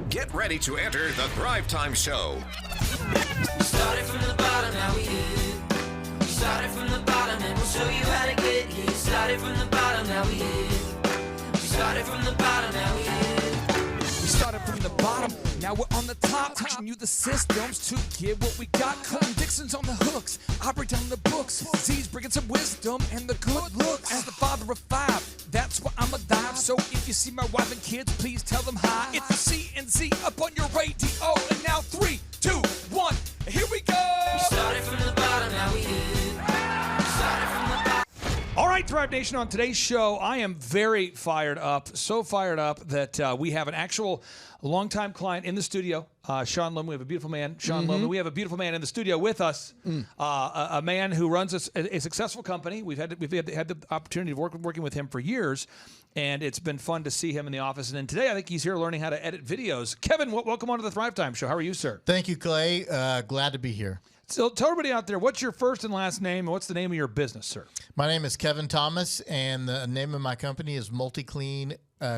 Get ready to enter the Thrive Time Show. We started from the bottom, now we here. We started from the bottom, and we'll show you how to get here. Started from the bottom, now we here. We started from the bottom, now we here. We started from the bottom, now we're on the top. Teaching you the systems to get what we got. Colton Dixon's on the hooks, I break down the books. Z's bringing some wisdom and the good looks. As the father of five, that's why I'm alive. So if you see my wife and kids, please tell them hi. It's the C&Z up on your radio. And now 3, 2, 1, here we go. We started from the bottom, now we here. We started from the bottom. All right, Thrive Nation, on today's show, I am very fired up, so fired up that we have an actual longtime client in the studio, Sean Lohman. We have a beautiful man, Sean Lohman. We have a beautiful man in the studio with us, a man who runs a successful company. We've had the opportunity of working with him for years, and it's been fun to see him in the office. And then today, I think he's here learning how to edit videos. Kevin, welcome on to the Thrive Time Show. How are you, sir? Thank you, Clay. Glad to be here. So tell everybody out there, what's your first and last name, and what's the name of your business, sir? My name is Kevin Thomas, and the name of my company is Multi-Clean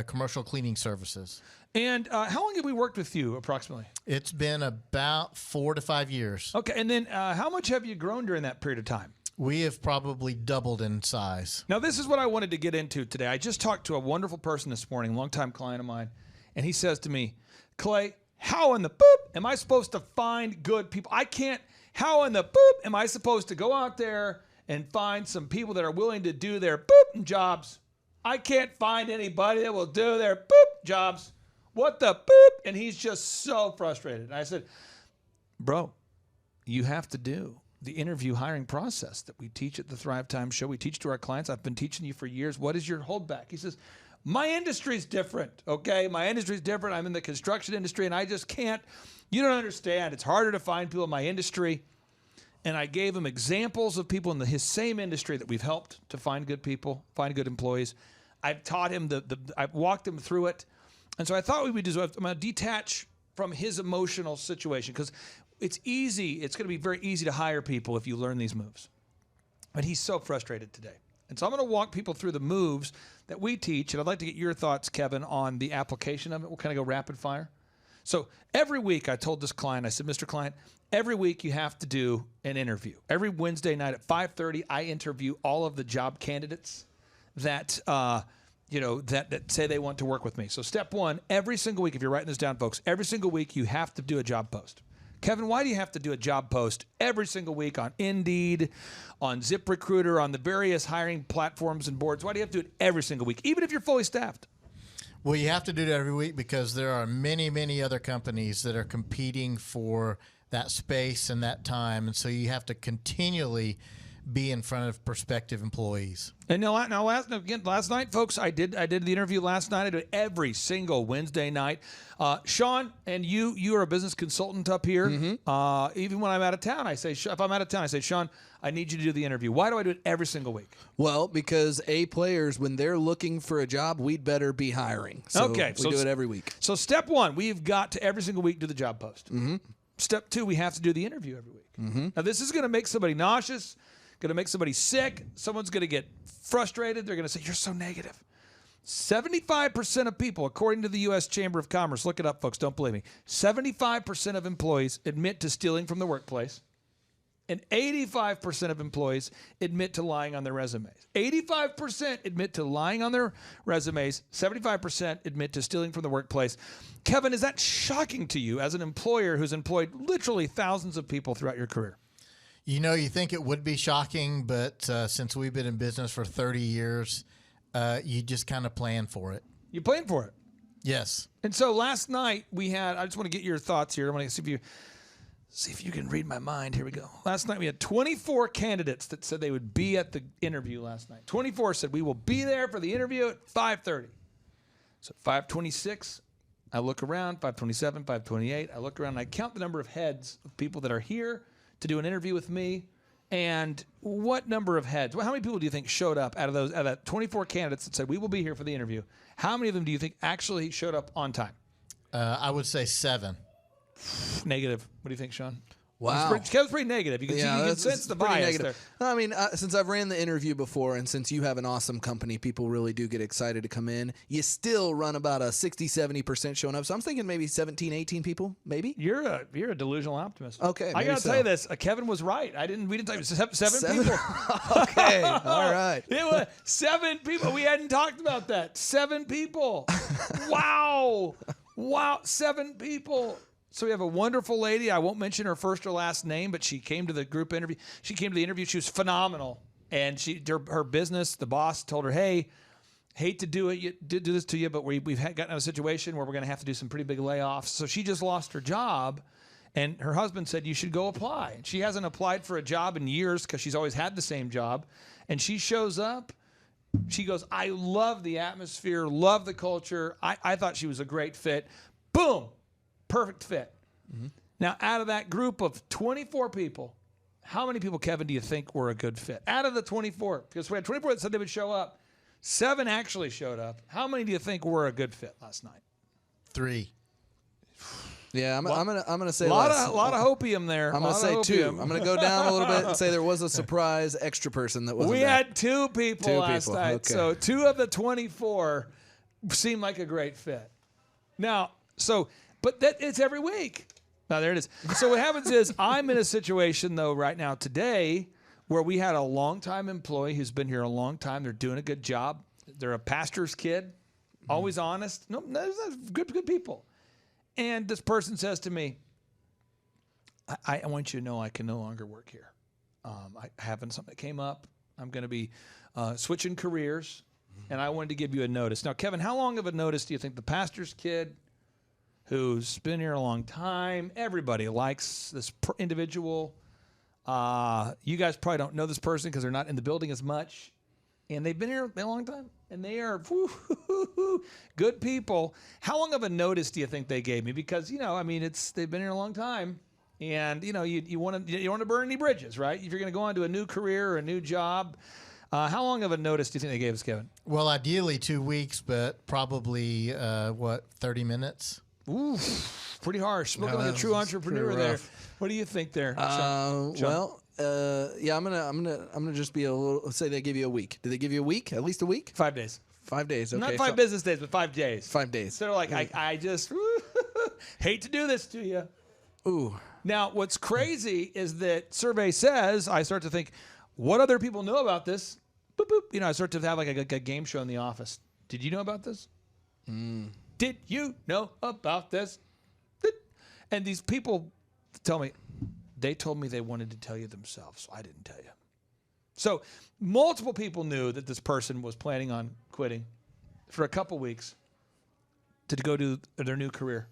Commercial Cleaning Services. And how long have we worked with you, approximately? It's been about 4 to 5 years. Okay, and then how much have you grown during that period of time? We have probably doubled in size. Now, this is what I wanted to get into today. I just talked to a wonderful person this morning, a longtime client of mine, and he says to me, Clay, how in the boop am I supposed to find good people? How in the boop am I supposed to go out there and find some people that are willing to do their boop jobs? I can't find anybody that will do their boop jobs. What the boop? And he's just so frustrated. And I said, bro, you have to do the interview hiring process that we teach at the Thrive Time Show. We teach to our clients. I've been teaching you for years. What is your holdback? He says, my industry's different, okay? My industry's different. I'm in the construction industry, and I just can't. You don't understand. It's harder to find people in my industry. And I gave him examples of people in his same industry that we've helped to find good people, find good employees. I've taught him I've walked him through it. And so I thought we would do, I'm going to detach from his emotional situation because it's going to be very easy to hire people if you learn these moves. But he's so frustrated today. And so I'm going to walk people through the moves that we teach. And I'd like to get your thoughts, Kevin, on the application of it. We'll kind of go rapid fire. So every week I told this client, I said, Mr. Client, every week you have to do an interview. Every Wednesday night at 5:30, I interview all of the job candidates that say they want to work with me. So step one, every single week, if you're writing this down, folks, every single week you have to do a job post. Kevin, why do you have to do a job post every single week on Indeed, on ZipRecruiter, on the various hiring platforms and boards? Why do you have to do it every single week, even if you're fully staffed? Well, you have to do it every week because there are many, many other companies that are competing for that space and that time. And so you have to continually be in front of prospective employees. And last night, folks, I did the interview last night. I do it every single Wednesday night. Sean, and you are a business consultant up here. Even when I'm out of town, I say, if I'm out of town, I say, Sean, I need you to do the interview. Why do I do it every single week? Well, because players, when they're looking for a job, we'd better be hiring. So we do it every week. So step one, we've got to every single week do the job post. Step two, we have to do the interview every week. Now, this is going to make somebody nauseous, going to make somebody sick. Someone's going to get frustrated. They're going to say, you're so negative. 75% of people, according to the U.S. Chamber of Commerce, look it up, folks, don't believe me, 75% of employees admit to stealing from the workplace, and 85% of employees admit to lying on their resumes. 85% admit to lying on their resumes, 75% admit to stealing from the workplace. Kevin, is that shocking to you as an employer who's employed literally thousands of people throughout your career? You know, you think it would be shocking, but since we've been in business for 30 years, you just kind of plan for it. You plan for it? Yes. And so last night I just want to get your thoughts here. I want to see if you can read my mind. Here we go. Last night we had 24 candidates that said they would be at the interview last night. 24 said we will be there for the interview at 5:30. So at 5:26, I look around, 5:27, 5:28. I look around and I count the number of heads of people that are here to do an interview with me. And what number of heads? Well, how many people do you think showed up out of that 24 candidates that said we will be here for the interview? How many of them do you think actually showed up on time? I would say 7. Negative. What do you think, Sean? Wow. Kevin's pretty negative. You can sense the bias there. I mean, since I've ran the interview before, and since you have an awesome company, people really do get excited to come in. You still run about a 60-70% showing up. So I'm thinking maybe 17, 18 people, maybe. You're a delusional optimist. Okay, I gotta tell you this. Kevin was right. We didn't tell you seven people. Okay, all right. It was 7 people. We hadn't talked about that. 7 people. Wow. 7 people. So we have a wonderful lady. I won't mention her first or last name, but she came to the group interview. She came to the interview. She was phenomenal. And her business, the boss told her, hey, hate to do this to you, but we've gotten in a situation where we're going to have to do some pretty big layoffs. So she just lost her job. And her husband said, you should go apply. And she hasn't applied for a job in years because she's always had the same job. And she shows up. She goes, I love the atmosphere, love the culture. I thought she was a great fit. Boom. Perfect fit. Mm-hmm. Now, out of that group of 24 people, how many people, Kevin, do you think were a good fit? Out of the 24, because we had 24 that said they would show up, 7 actually showed up. How many do you think were a good fit last night? 3. Yeah, I'm gonna say a lot of hopium there. I'm gonna say 2. I'm gonna go down a little bit and say there was a surprise extra person that wasn't. We had 2 people last night, okay. So 2 of the 24 seemed like a great fit. Now, but it's every week. Now, there it is. So what happens is I'm in a situation, though, right now today where we had a long-time employee who's been here a long time. They're doing a good job. They're a pastor's kid, always honest. No, good people. And this person says to me, I want you to know I can no longer work here. I having something that came up. I'm going to be switching careers, and I wanted to give you a notice. Now, Kevin, how long of a notice do you think the pastor's kid who's been here a long time, everybody likes this individual. You guys probably don't know this person because they're not in the building as much. And they've been here a long time. And they are good people. How long of a notice do you think they gave me? Because, they've been here a long time. And, you want to burn any bridges, right? If you're going to go on to a new career or a new job. How long of a notice do you think they gave us, Kevin? Well, ideally 2 weeks, but probably, 30 minutes? Ooh, pretty harsh. Looking like a true entrepreneur there. What do you think there? I'm gonna just be a little. Say they give you a week. Did they give you a week? At least a week? 5 days. 5 days. Okay. Not 5 business days, but 5 days. 5 days. So they're like, I just hate to do this to you. Ooh. Now, what's crazy is that survey says I start to think, what other people know about this? Boop boop. I start to have like a game show in the office. Did you know about this? Did you know about this? And these people tell me, they told me they wanted to tell you themselves, so I didn't tell you. So multiple people knew that this person was planning on quitting for a couple weeks to go to their new career.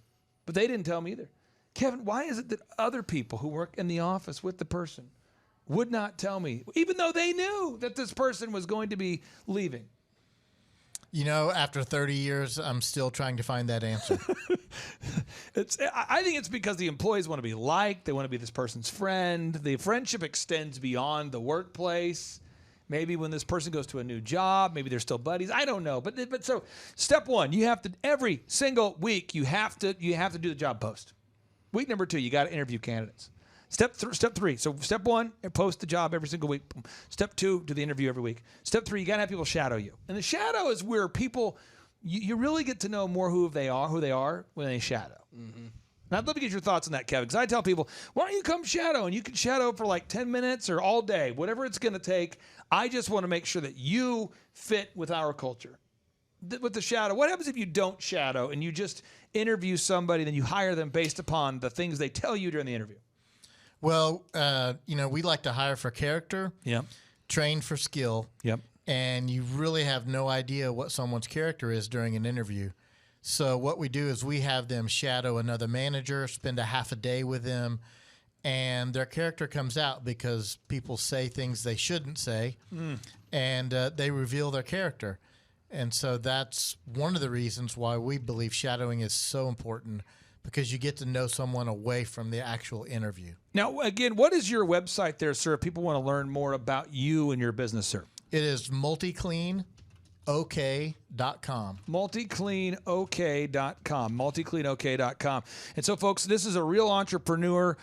But they didn't tell me either. Kevin, why is it that other people who work in the office with the person would not tell me, even though they knew that this person was going to be leaving? After 30 years, I'm still trying to find that answer. I think it's because the employees want to be liked. They want to be this person's friend. The friendship extends beyond the workplace. Maybe when this person goes to a new job, maybe they're still buddies. I don't know. But so step 1, you have to every single week you have to do the job post. Week number 2, you got to interview candidates. Step 3. So step 1, post the job every single week. Step 2, do the interview every week. Step 3, you got to have people shadow you. And the shadow is where people, you really get to know more who they are when they shadow. Mm-hmm. And I'd love to get your thoughts on that, Kevin, because I tell people, why don't you come shadow? And you can shadow for like 10 minutes or all day, whatever it's going to take. I just want to make sure that you fit with our culture. With the shadow, what happens if you don't shadow and you just interview somebody, then you hire them based upon the things they tell you during the interview? Well, we like to hire for character, train for skill, and you really have no idea what someone's character is during an interview. So what we do is we have them shadow another manager, spend a half a day with them, and their character comes out because people say things they shouldn't say, and they reveal their character. And so that's one of the reasons why we believe shadowing is so important, because you get to know someone away from the actual interview. Now, again, what is your website there, sir, if people want to learn more about you and your business, sir? It is multiclean, multicleanok.com. multicleanok.com. multicleanok.com. And so, folks, this is a real entrepreneur,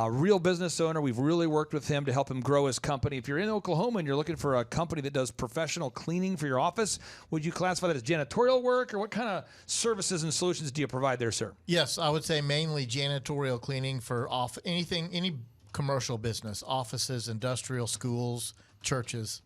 real business owner. We've really worked with him to help him grow his company. If you're in Oklahoma and you're looking for a company that does professional cleaning for your office, would you classify that as janitorial work, or what kind of services and solutions do you provide there, sir? Yes, I would say mainly janitorial cleaning for any commercial business, offices, industrial, schools, churches.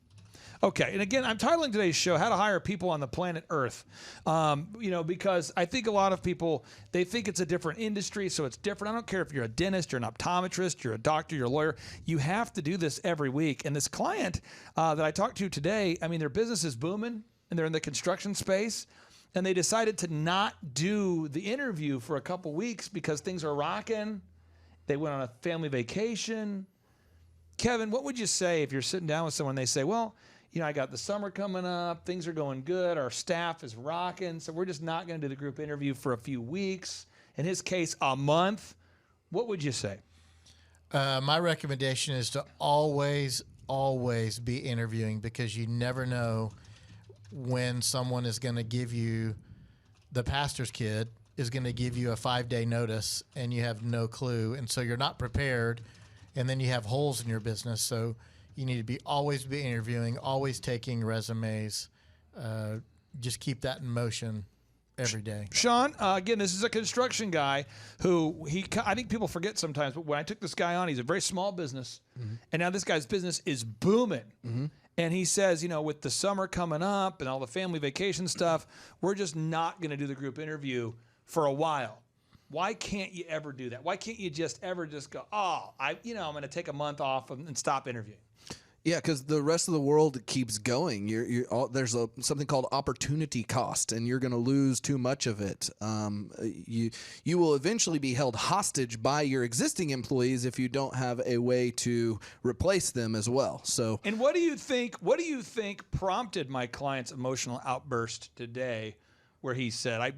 Okay, and again, I'm titling today's show "How to Hire People on the Planet Earth." Because I think a lot of people, they think it's a different industry, so it's different. I don't care if you're a dentist, you're an optometrist, you're a doctor, you're a lawyer. You have to do this every week. And this client that I talked to today, I mean, their business is booming, and they're in the construction space, and they decided to not do the interview for a couple weeks because things are rocking. They went on a family vacation. Kevin, what would you say if you're sitting down with someone and they say, well, I got the summer coming up, things are going good, our staff is rocking, so we're just not going to do the group interview for a few weeks, in his case, a month? What would you say? My recommendation is to always be interviewing, because you never know when someone is going to give you, the pastor's kid is going to give you a 5-day notice and you have no clue. And so you're not prepared, and then you have holes in your business. So you need to always be interviewing, always taking resumes. Just keep that in motion every day. Sean, again, this is a construction guy who I think people forget sometimes, but when I took this guy on, he's a very small business, and now this guy's business is booming. And he says, with the summer coming up and all the family vacation stuff, we're just not going to do the group interview for a while. Why can't you ever do that? Why can't you ever go, I'm going to take a month off and stop interviewing? Yeah, because the rest of the world keeps going. There's something called opportunity cost, and you're going to lose too much of it. You will eventually be held hostage by your existing employees if you don't have a way to replace them as well. So, and what do you think? What do you think prompted my client's emotional outburst today? Where he said, I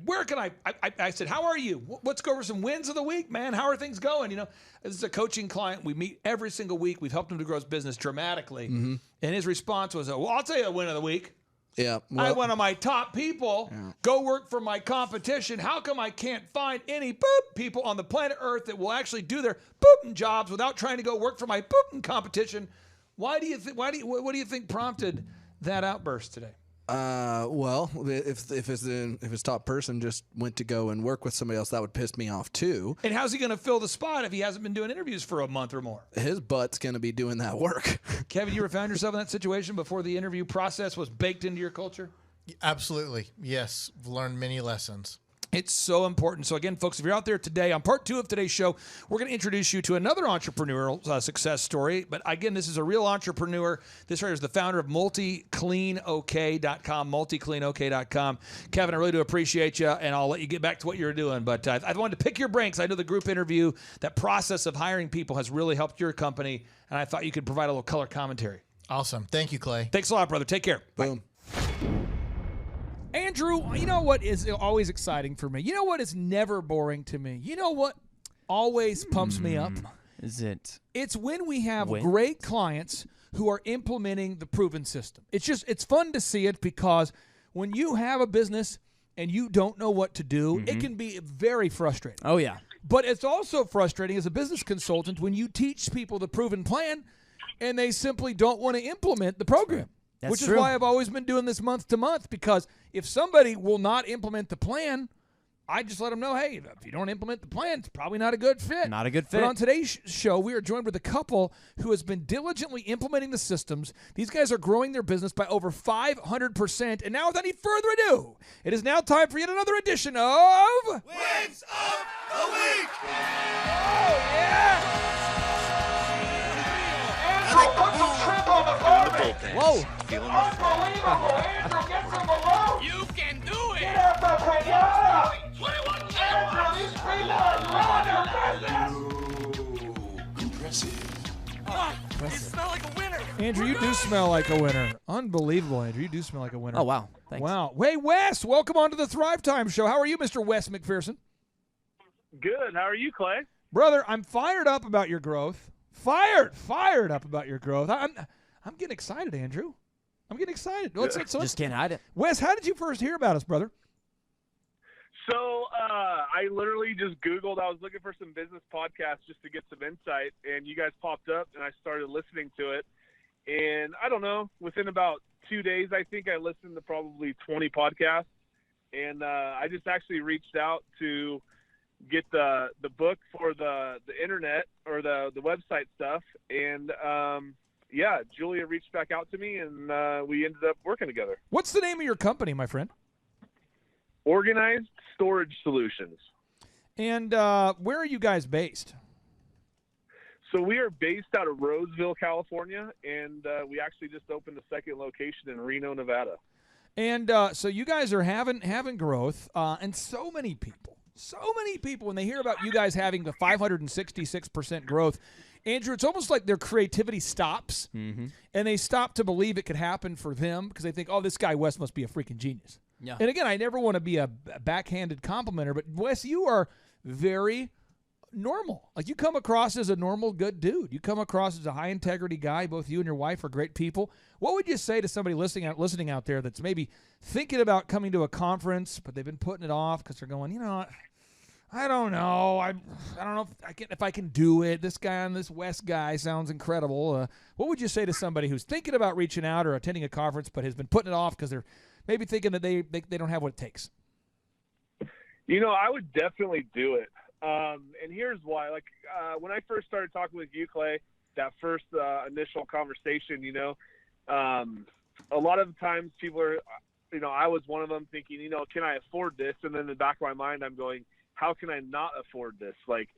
said, how are you? Let's go over some wins of the week, man. How are things going? This is a coaching client. We meet every single week. We've helped him to grow his business dramatically. And his response was, well, I'll tell you a win of the week. Yeah. I had one of my top people go work for my competition. How come I can't find any people on the planet Earth that will actually do their jobs without trying to go work for my competition? What do you think prompted that outburst today? Well, if his top person just went to go and work with somebody else, that would piss me off too. And how's he going to fill the spot if he hasn't been doing interviews for a month or more? His butt's going to be doing that work. Kevin, you ever found yourself in that situation before the interview process was baked into your culture? Absolutely. Yes. I've learned many lessons. It's so important. So again, folks, if you're out there today, on part 2 of today's show, we're going to introduce you to another entrepreneurial success story. But again, this is a real entrepreneur. This right is the founder of multicleanok.com, multicleanok.com. Kevin, I really do appreciate you, and I'll let you get back to what you're doing. But I wanted to pick your brain because I know the group interview, that process of hiring people has really helped your company, and I thought you could provide a little color commentary. Awesome. Thank you, Clay. Thanks a lot, brother. Take care. Boom. Bye. Andrew, you know what is always exciting for me? You know what is never boring to me? You know what always pumps me up? Is it? It's when we have great clients who are implementing the proven system. It's fun to see it, because when you have a business and you don't know what to do, it can be very frustrating. Oh, yeah. But it's also frustrating as a business consultant when you teach people the proven plan and they simply don't want to implement the program. Which is why I've always been doing this month to month, because if somebody will not implement the plan, I just let them know, hey, if you don't implement the plan, it's probably not a good fit. Not a good fit. But on today's show, we are joined with a couple who has been diligently implementing the systems. These guys are growing their business by over 500%. And now, without any further ado, it is now time for yet another edition of Wins of the Week! Oh, yeah! Andrew, put some shrimp on the barbie! Whoa. Unbelievable! Andrew, get some below! You can do it! Get out the pinata! 21 Andrew, these people are growing their business! Impressive. You smell like a winner. Andrew, you do smell like a winner. Unbelievable, Andrew. You do smell like a winner. Oh, wow. Thanks. Wow. Hey, Wes, welcome on to the Thrive Time Show. How are you, Mr. Wes McPherson? Good. How are you, Clay? Brother, I'm fired up about your growth. Fired up about your growth. I'm getting excited, Andrew. I'm getting excited. Just can't hide it. Wes, how did you first hear about us, brother? So I literally just Googled. I was looking for some business podcasts just to get some insight, and you guys popped up, and I started listening to it. And I don't know, within about 2 days, I think I listened to probably 20 podcasts. And I just actually reached out to get the book for the internet or the website stuff. And, Julia reached back out to me, and we ended up working together. What's the name of your company, my friend? Organized Storage Solutions. And where are you guys based? So we are based out of Roseville, California, and we actually just opened a second location in Reno, Nevada. And so you guys are having growth, and so many people, when they hear about you guys having the 566% growth, Andrew, it's almost like their creativity stops, and they stop to believe it could happen for them because they think, oh, this guy Wes must be a freaking genius. Yeah. And again, I never want to be a backhanded complimenter, but Wes, you are very normal. Like, you come across as a normal, good dude. You come across as a high integrity guy. Both you and your wife are great people. What would you say to somebody listening out there that's maybe thinking about coming to a conference, but they've been putting it off because they're going, I don't know. I don't know if I can do it. This West guy sounds incredible. What would you say to somebody who's thinking about reaching out or attending a conference, but has been putting it off because they're maybe thinking that they don't have what it takes? I would definitely do it. And here's why. When I first started talking with you, Clay, that first initial conversation, a lot of times people are, I was one of them thinking, can I afford this? And then in the back of my mind, I'm going, how can I not afford this? Like,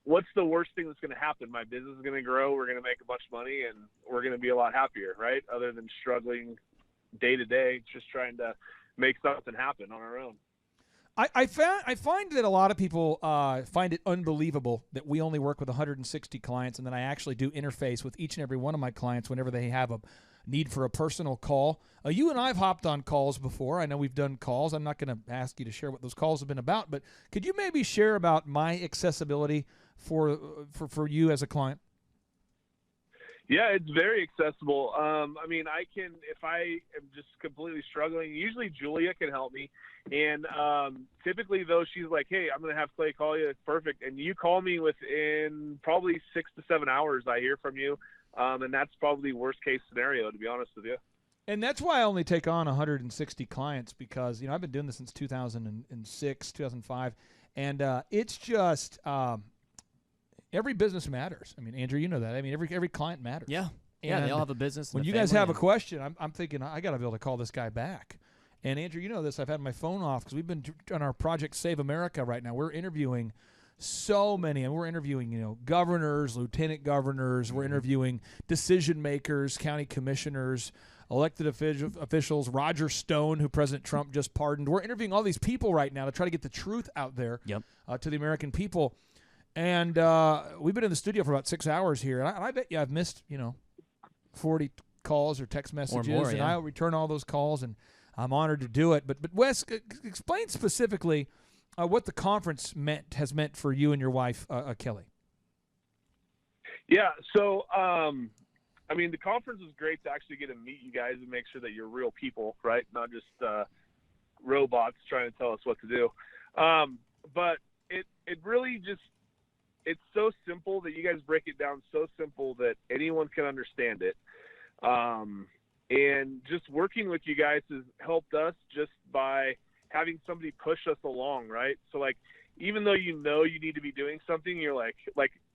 what's the worst thing that's going to happen? My business is going to grow. We're going to make a bunch of money, and we're going to be a lot happier, right? Other than struggling day to day, just trying to make something happen on our own. I find that a lot of people find it unbelievable that we only work with 160 clients, and then I actually do interface with each and every one of my clients whenever they have a need for a personal call. You and I have hopped on calls before. I know we've done calls. I'm not going to ask you to share what those calls have been about, but could you maybe share about my accessibility for you as a client? Yeah, it's very accessible. I can, if I am just completely struggling, usually Julia can help me. And typically, though, she's like, hey, I'm going to have Clay call you. It's perfect. And you call me within probably 6 to 7 hours, I hear from you. And that's probably worst case scenario, to be honest with you. And that's why I only take on 160 clients because, I've been doing this since 2006, 2005. And it's just every business matters. Andrew, you know that. Every client matters. Yeah. Yeah, and they all have a business. When you guys have a question, I'm thinking, I got to be able to call this guy back. And Andrew, you know this. I've had my phone off because we've been on our Project Save America right now. We're interviewing so many, and we're interviewing, governors, lieutenant governors. We're interviewing decision makers, county commissioners, elected officials, Roger Stone, who President Trump just pardoned. We're interviewing all these people right now to try to get the truth out there to the American people. And we've been in the studio for about 6 hours here, and I bet you I've missed, 40 calls or text messages, or more, and I'll return all those calls, and I'm honored to do it. But Wes, explain specifically what the conference has meant for you and your wife, Kelly. Yeah, so the conference was great to actually get to meet you guys and make sure that you're real people, right? Not just robots trying to tell us what to do. But it really just, it's so simple that you guys break it down so simple that anyone can understand it. And just working with you guys has helped us just by having somebody push us along, right? So, even though you need to be doing something, you're like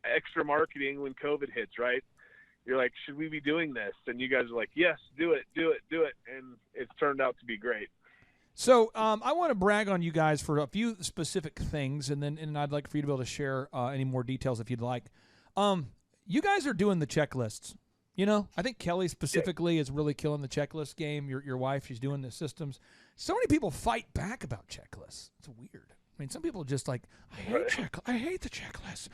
extra marketing when COVID hits, right? You're like, should we be doing this? And you guys are like, yes, do it. And it's turned out to be great. So I want to brag on you guys for a few specific things, and I'd like for you to be able to share any more details if you'd like. You guys are doing the checklists. I think Kelly specifically is really killing the checklist game. Your wife, she's doing the systems. So many people fight back about checklists. It's weird. Some people just I hate the checklist.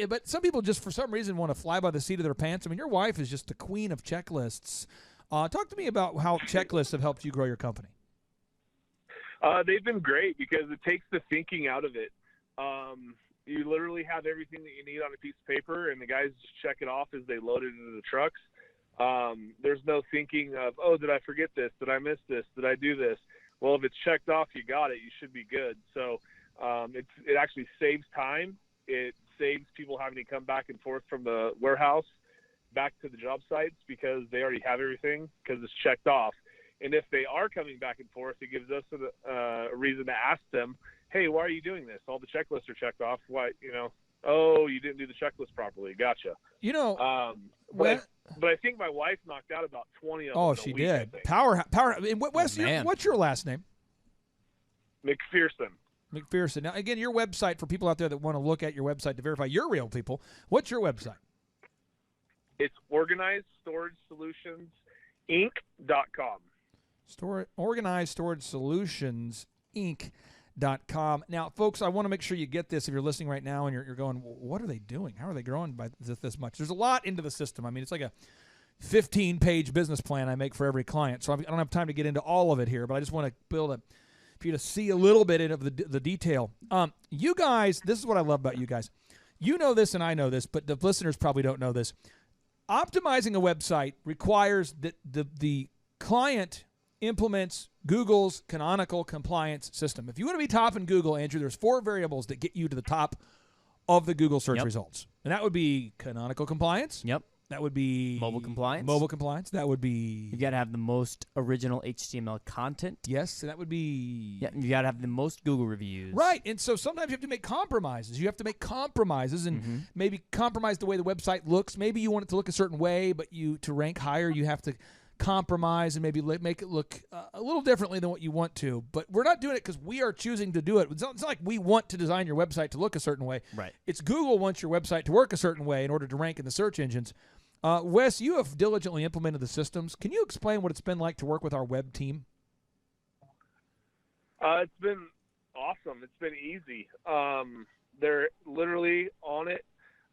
But some people just, for some reason, want to fly by the seat of their pants. Your wife is just the queen of checklists. Talk to me about how checklists have helped you grow your company. They've been great because it takes the thinking out of it. You literally have everything that you need on a piece of paper, and the guys just check it off as they load it into the trucks. There's no thinking of, oh, did I forget this? Did I miss this? Did I do this? Well, if it's checked off, you got it. You should be good. So it actually saves time. It saves people having to come back and forth from the warehouse back to the job sites because they already have everything because it's checked off. And if they are coming back and forth, it gives us a reason to ask them, hey, why are you doing this? All the checklists are checked off. Why, oh, you didn't do the checklist properly. Gotcha. But I think my wife knocked out about 20 of them. Oh, in a she week, did. Power. Wes, man. what's your last name? McPherson. McPherson. Now, again, your website, for people out there that want to look at your website to verify you're real people, what's your website? It's organizedstorage-solutions-inc.com. Organized Storage Solutions Inc.com. Now, folks, I want to make sure you get this if you're listening right now and you're going, what are they doing? How are they growing by this much? There's a lot into the system. I mean, it's like a 15-page business plan I make for every client. So I don't have time to get into all of it here, but I just want to build for you to see a little bit of the detail. You guys, this is what I love about you guys. You know this and I know this, but the listeners probably don't know this. Optimizing a website requires that the client implements Google's canonical compliance system. If you want to be top in Google, Andrew, there's 4 variables that get you to the top of the Google search results. And that would be canonical compliance. Yep. That would be Mobile compliance. Mobile compliance. That would be You got to have the most original HTML content. yes, and that would be Yeah, you got to have the most Google reviews. right. And so sometimes you have to make compromises. You have to make compromises and maybe compromise the way the website looks. Maybe you want it to look a certain way, but to rank higher, you have to compromise and maybe make it look a little differently than what you want to. But we're not doing it because we are choosing to do it. It's not like we want to design your website to look a certain way. Right. It's Google wants your website to work a certain way in order to rank in the search engines. Wes, you have diligently implemented the systems. Can you explain what it's been like to work with our web team? It's been awesome. It's been easy. They're literally on it.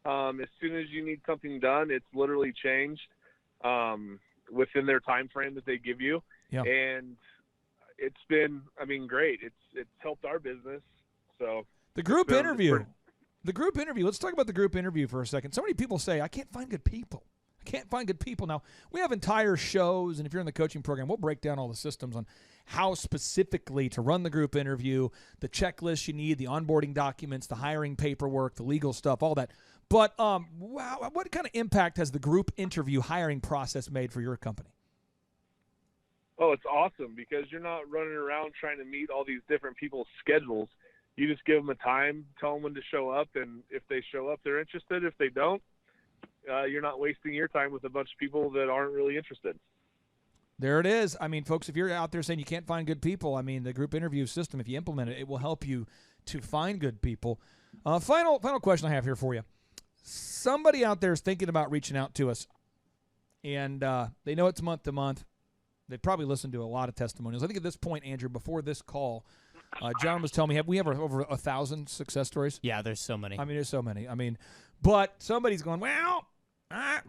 As soon as you need something done, it's literally changed within their time frame that they give you. Yeah. And it's been, great. It's helped our business. So The group interview. Let's talk about the group interview for a second. So many people say, I can't find good people. Now, we have entire shows, and if you're in the coaching program, we'll break down all the systems on how specifically to run the group interview, the checklist you need, the onboarding documents, the hiring paperwork, the legal stuff, all that. But wow, what kind of impact has the group interview hiring process made for your company? Oh, it's awesome because you're not running around trying to meet all these different people's schedules. You just give them a time, tell them when to show up, and if they show up, they're interested. If they don't, you're not wasting your time with a bunch of people that aren't really interested. There it is. Folks, if you're out there saying you can't find good people, the group interview system, if you implement it, it will help you to find good people. Final question I have here for you. Somebody out there is thinking about reaching out to us, and they know it's month to month. They probably listened to a lot of testimonials. I think at this point, Andrew, before this call, John was telling me, we have over 1,000 success stories? Yeah, there's so many. There's so many. But somebody's going, well, I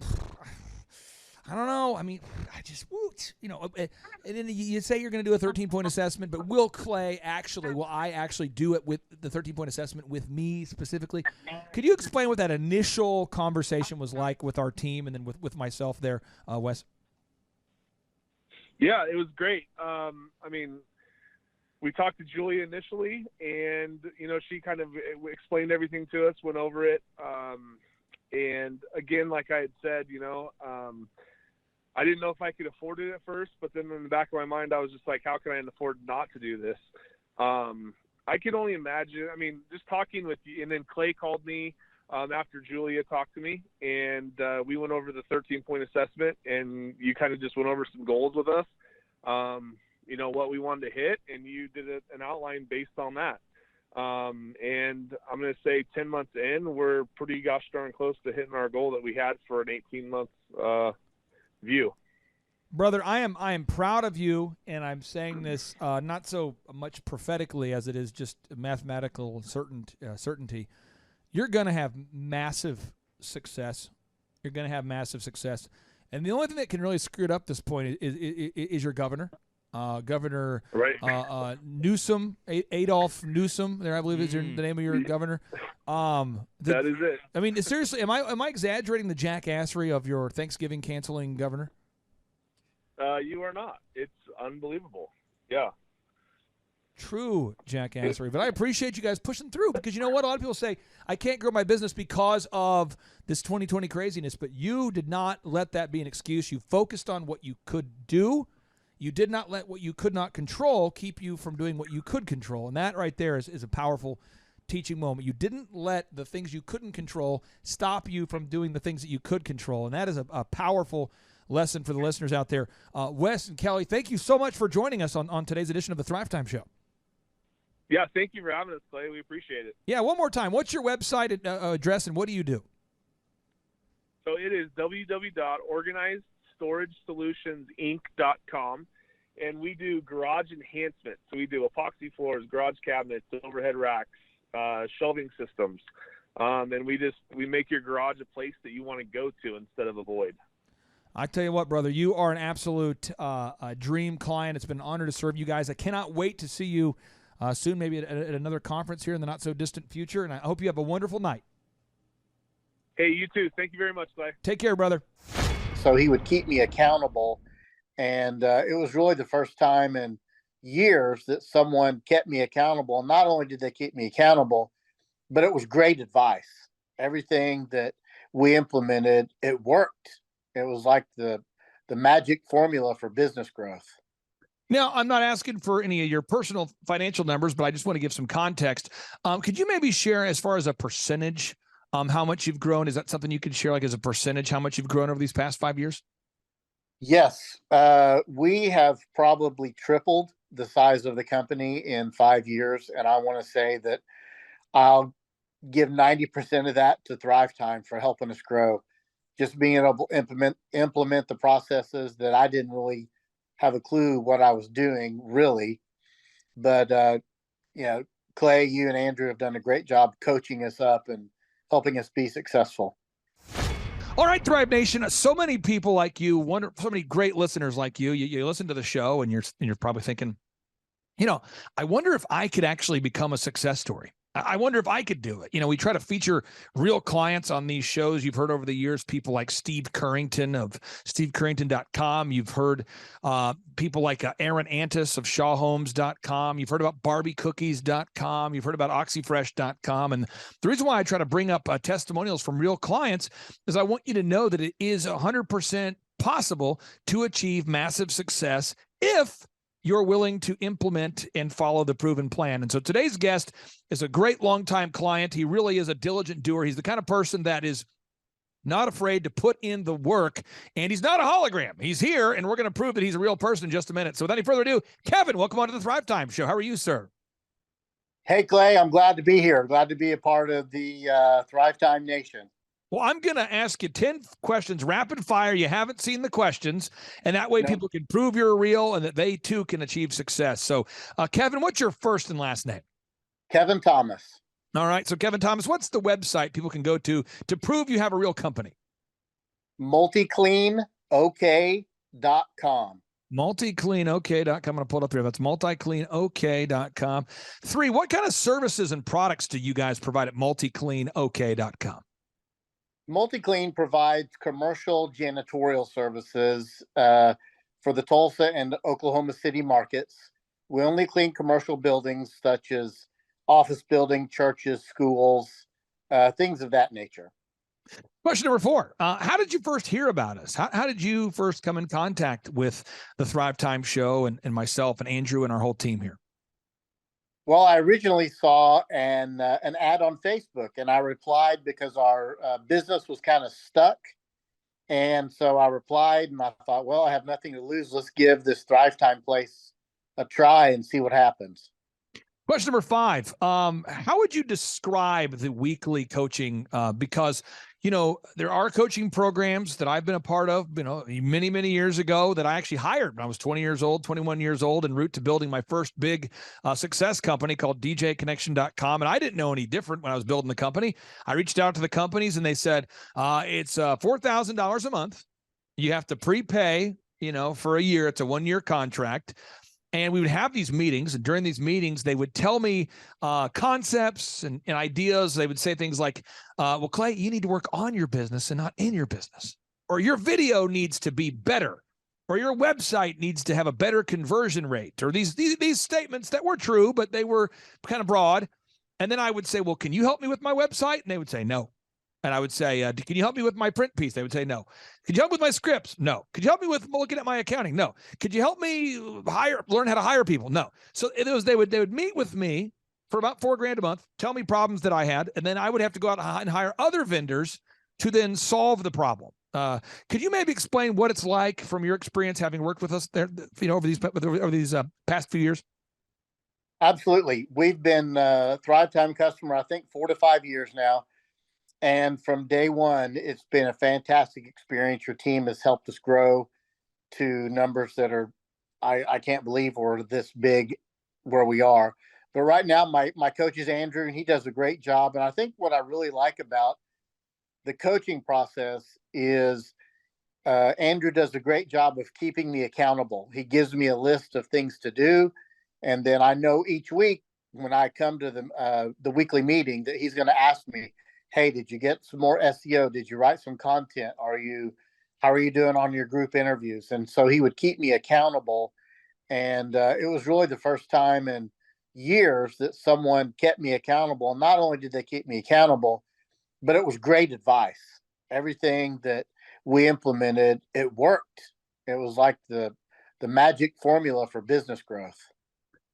don't know. I just, and then you say you're going to do a 13-point assessment, but will I actually do it with the 13-point assessment with me specifically? Could you explain what that initial conversation was like with our team and then with myself there, Wes? Yeah, it was great. We talked to Julia initially, and, she kind of explained everything to us, went over it. And again, like I had said, I didn't know if I could afford it at first, but then in the back of my mind, I was just like, how can I afford not to do this? I could only imagine, just talking with you, and then Clay called me after Julia talked to me, and we went over the 13-point assessment, and you kind of just went over some goals with us, what we wanted to hit, and you did an outline based on that. And I'm going to say 10 months in, we're pretty gosh darn close to hitting our goal that we had for an 18-month view. Brother, I am proud of you, and I'm saying this not so much prophetically as it is just mathematical certainty. You're going to have massive success. And the only thing that can really screw it up at this point is your governor. Governor Right. Newsom, Adolph Newsom. There, I believe is the name of your governor. That is it. I mean, seriously, am I exaggerating the jackassery of your Thanksgiving canceling governor? You are not. It's unbelievable. Yeah. True jackassery. But I appreciate you guys pushing through, because you know what? A lot of people say, I can't grow my business because of this 2020 craziness, but you did not let that be an excuse. You focused on what you could do. You did not let what you could not control keep you from doing what you could control. And that right there is a powerful teaching moment. You didn't let the things you couldn't control stop you from doing the things that you could control. And that is a powerful lesson for the listeners out there. Wes and Kelly, thank you so much for joining us on today's edition of the Thrive Time Show. Yeah, thank you for having us, Clay. We appreciate it. Yeah, one more time. What's your website address, and what do you do? So it is www.organizedstoragesolutionsinc.com, and we do garage enhancement. So we do epoxy floors, garage cabinets, overhead racks, shelving systems, and we make your garage a place that you want to go to instead of avoid. I tell you what, brother, you are an absolute dream client. It's been an honor to serve you guys. I cannot wait to see you soon, maybe at another conference here in the not-so-distant future, and I hope you have a wonderful night. Hey, you too. Thank you very much, Clay. Take care, brother. So he would keep me accountable, and it was really the first time in years that someone kept me accountable. And not only did they keep me accountable, but it was great advice. Everything that we implemented, it worked. It was like the magic formula for business growth. Now, I'm not asking for any of your personal financial numbers, but I just want to give some context. Could you maybe share, as far as a percentage, how much you've grown? Is that something you could share, like as a percentage, how much you've grown over these past 5 years? Yes. We have probably tripled the size of the company in 5 years. And I want to say that I'll give 90% of that to Thrive Time for helping us grow. Just being able to implement the processes that I didn't really have a clue what I was doing, really. But, Clay, you and Andrew have done a great job coaching us up and helping us be successful. All right, Thrive Nation. So many people like you, so many great listeners like you. You listen to the show, and you're probably thinking, I wonder if I could actually become a success story. I wonder if I could do it. We try to feature real clients on these shows. You've heard over the years people like Steve Currington of stevecurrington.com. You've heard people like Aaron Antis of shawhomes.com. You've heard about barbiecookies.com. You've heard about oxyfresh.com. And the reason why I try to bring up testimonials from real clients is I want you to know that it is 100% possible to achieve massive success if you're willing to implement and follow the proven plan. And so today's guest is a great longtime client. He really is a diligent doer. He's the kind of person that is not afraid to put in the work, and he's not a hologram. He's here, and we're going to prove that he's a real person in just a minute. So without any further ado, Kevin, welcome on to the Thrive Time Show. How are you, sir? Hey, Clay, I'm glad to be here. Glad to be a part of the Thrive Time Nation. Well, I'm going to ask you 10 questions, rapid fire. You haven't seen the questions, and that way people can prove you're real and that they, too, can achieve success. So, Kevin, what's your first and last name? Kevin Thomas. All right. So, Kevin Thomas, what's the website people can go to prove you have a real company? multicleanok.com. multicleanok.com. I'm going to pull it up there. That's multicleanok.com. 3, what kind of services and products do you guys provide at multicleanok.com? MultiClean provides commercial janitorial services for the Tulsa and Oklahoma City markets. We only clean commercial buildings such as office building, churches, schools, things of that nature. Question number 4. How did you first hear about us? How did you first come in contact with the Thrive Time Show and myself and Andrew and our whole team here? Well, I originally saw an ad on Facebook, and I replied because our business was kind of stuck. And so I replied, and I thought, well, I have nothing to lose. Let's give this Thrive Time place a try and see what happens. Question number 5. How would you describe the weekly coaching? Because, there are coaching programs that I've been a part of, many, many years ago that I actually hired when I was 21 years old, en route to building my first big success company called djconnection.com. And I didn't know any different when I was building the company. I reached out to the companies and they said, it's $4,000 a month. You have to prepay, for a year. It's a 1-year contract. And we would have these meetings, and during these meetings, they would tell me concepts and ideas. They would say things like, well, Clay, you need to work on your business and not in your business. Or your video needs to be better. Or your website needs to have a better conversion rate. Or these statements that were true, but they were kind of broad. And then I would say, well, can you help me with my website? And they would say, no. And I would say, can you help me with my print piece? They would say, no. Could you help with my scripts? No. Could you help me with looking at my accounting? No. Could you help me learn how to hire people? No. So they would meet with me for about $4,000 a month, tell me problems that I had, and then I would have to go out and hire other vendors to then solve the problem. Could you maybe explain what it's like from your experience having worked with us there, over these past few years? Absolutely. We've been a Thrive Time customer, I think 4 to 5 years now. And from day one, it's been a fantastic experience. Your team has helped us grow to numbers that are, I can't believe we're this big where we are. But right now, my coach is Andrew, and he does a great job. And I think what I really like about the coaching process is Andrew does a great job of keeping me accountable. He gives me a list of things to do. And then I know each week when I come to the weekly meeting that he's going to ask me, hey, did you get some more SEO? Did you write some content? How are you doing on your group interviews? And so he would keep me accountable. And it was really the first time in years that someone kept me accountable. And not only did they keep me accountable, but it was great advice. Everything that we implemented, it worked. It was like the magic formula for business growth.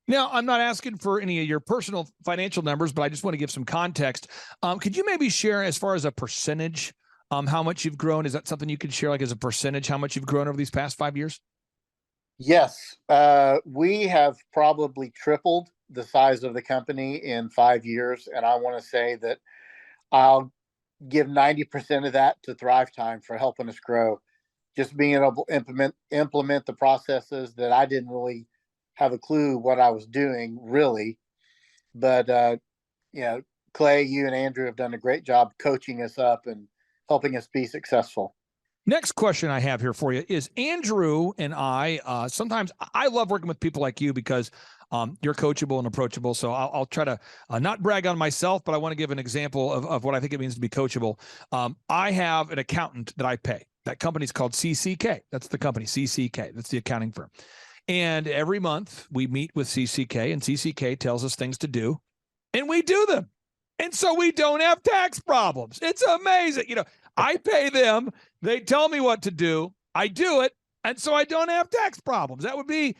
Now, I'm not asking for any of your personal financial numbers, but I just want to give some context. Could you maybe share, as far as a percentage, how much you've grown? Is that something you could share, like as a percentage, how much you've grown over these past 5 years? Yes. We have probably tripled the size of the company in 5 years. And I want to say that I'll give 90% of that to Thrive Time for helping us grow. Just being able to implement the processes that I didn't really have a clue what I was doing, really. But, Clay, you and Andrew have done a great job coaching us up and helping us be successful. Next question I have here for you is Andrew and I, sometimes I love working with people like you because you're coachable and approachable. So I'll try to not brag on myself, but I want to give an example of what I think it means to be coachable. I have an accountant that I pay. That company's called CCK. That's the company, CCK. That's the accounting firm. And every month we meet with CCK, and CCK tells us things to do, and we do them. And so we don't have tax problems. It's amazing. I pay them. They tell me what to do. I do it. And so I don't have tax problems. That would be,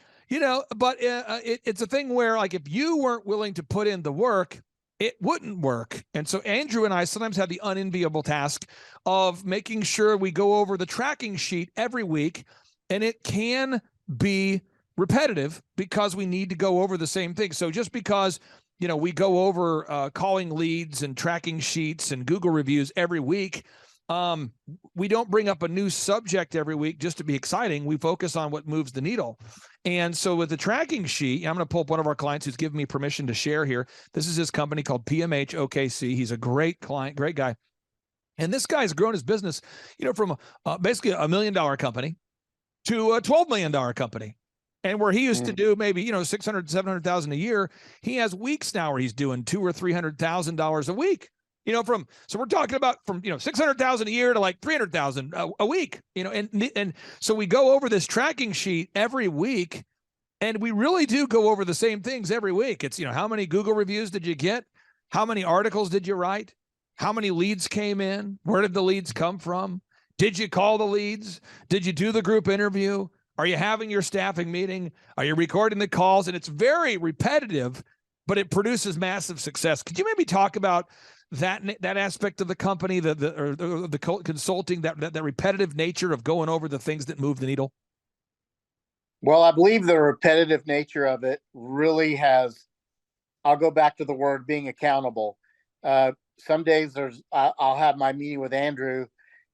but it's a thing where, like, if you weren't willing to put in the work, it wouldn't work. And so Andrew and I sometimes have the unenviable task of making sure we go over the tracking sheet every week, and it can be repetitive because we need to go over the same thing. So just because, we go over calling leads and tracking sheets and Google reviews every week, we don't bring up a new subject every week just to be exciting. We focus on what moves the needle. And so with the tracking sheet, I'm going to pull up one of our clients who's given me permission to share here. This is his company called PMH OKC. He's a great client, great guy. And this guy's grown his business, from basically $1 million company to a $12 million company. And where he used to do maybe, $600,000, $700,000 a year, he has weeks now where he's doing $200,000 or $300,000 a week. So we're talking about from, $600,000 a year to like $300,000 a week, and so we go over this tracking sheet every week, and we really do go over the same things every week. It's, how many Google reviews did you get? How many articles did you write? How many leads came in? Where did the leads come from? Did you call the leads? Did you do the group interview? Are you having your staffing meeting? Are you recording the calls? And it's very repetitive, but it produces massive success. Could you maybe talk about that aspect of the company, the consulting, that repetitive nature of going over the things that move the needle? Well, I believe the repetitive nature of it really has, I'll go back to the word being accountable. Some days I'll have my meeting with Andrew,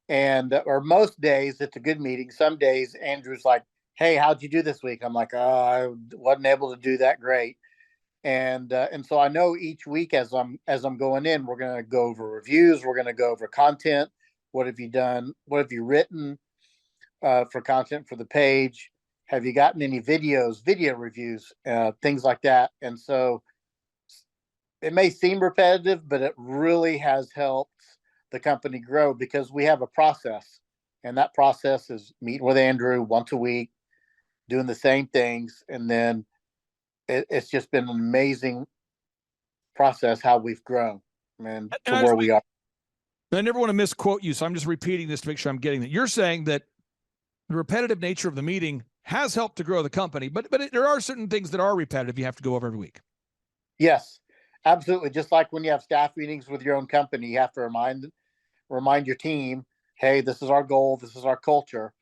or most days it's a good meeting. Some days Andrew's like, hey, how'd you do this week? I'm like, oh, I wasn't able to do that great. And so I know each week as I'm going in, we're going to go over reviews. We're going to go over content. What have you done? What have you written for content for the page? Have you gotten any videos, video reviews, things like that? And so it may seem repetitive, but it really has helped the company grow because we have a process. And that process is meeting with Andrew once a week, doing the same things. And then it's just been an amazing process how we've grown and to where we are. I never want to misquote you, so I'm just repeating this to make sure I'm getting it. You're saying that the repetitive nature of the meeting has helped to grow the company, but there are certain things that are repetitive you have to go over every week. Yes, absolutely. Just like when you have staff meetings with your own company, you have to remind your team, hey, this is our goal, this is our culture.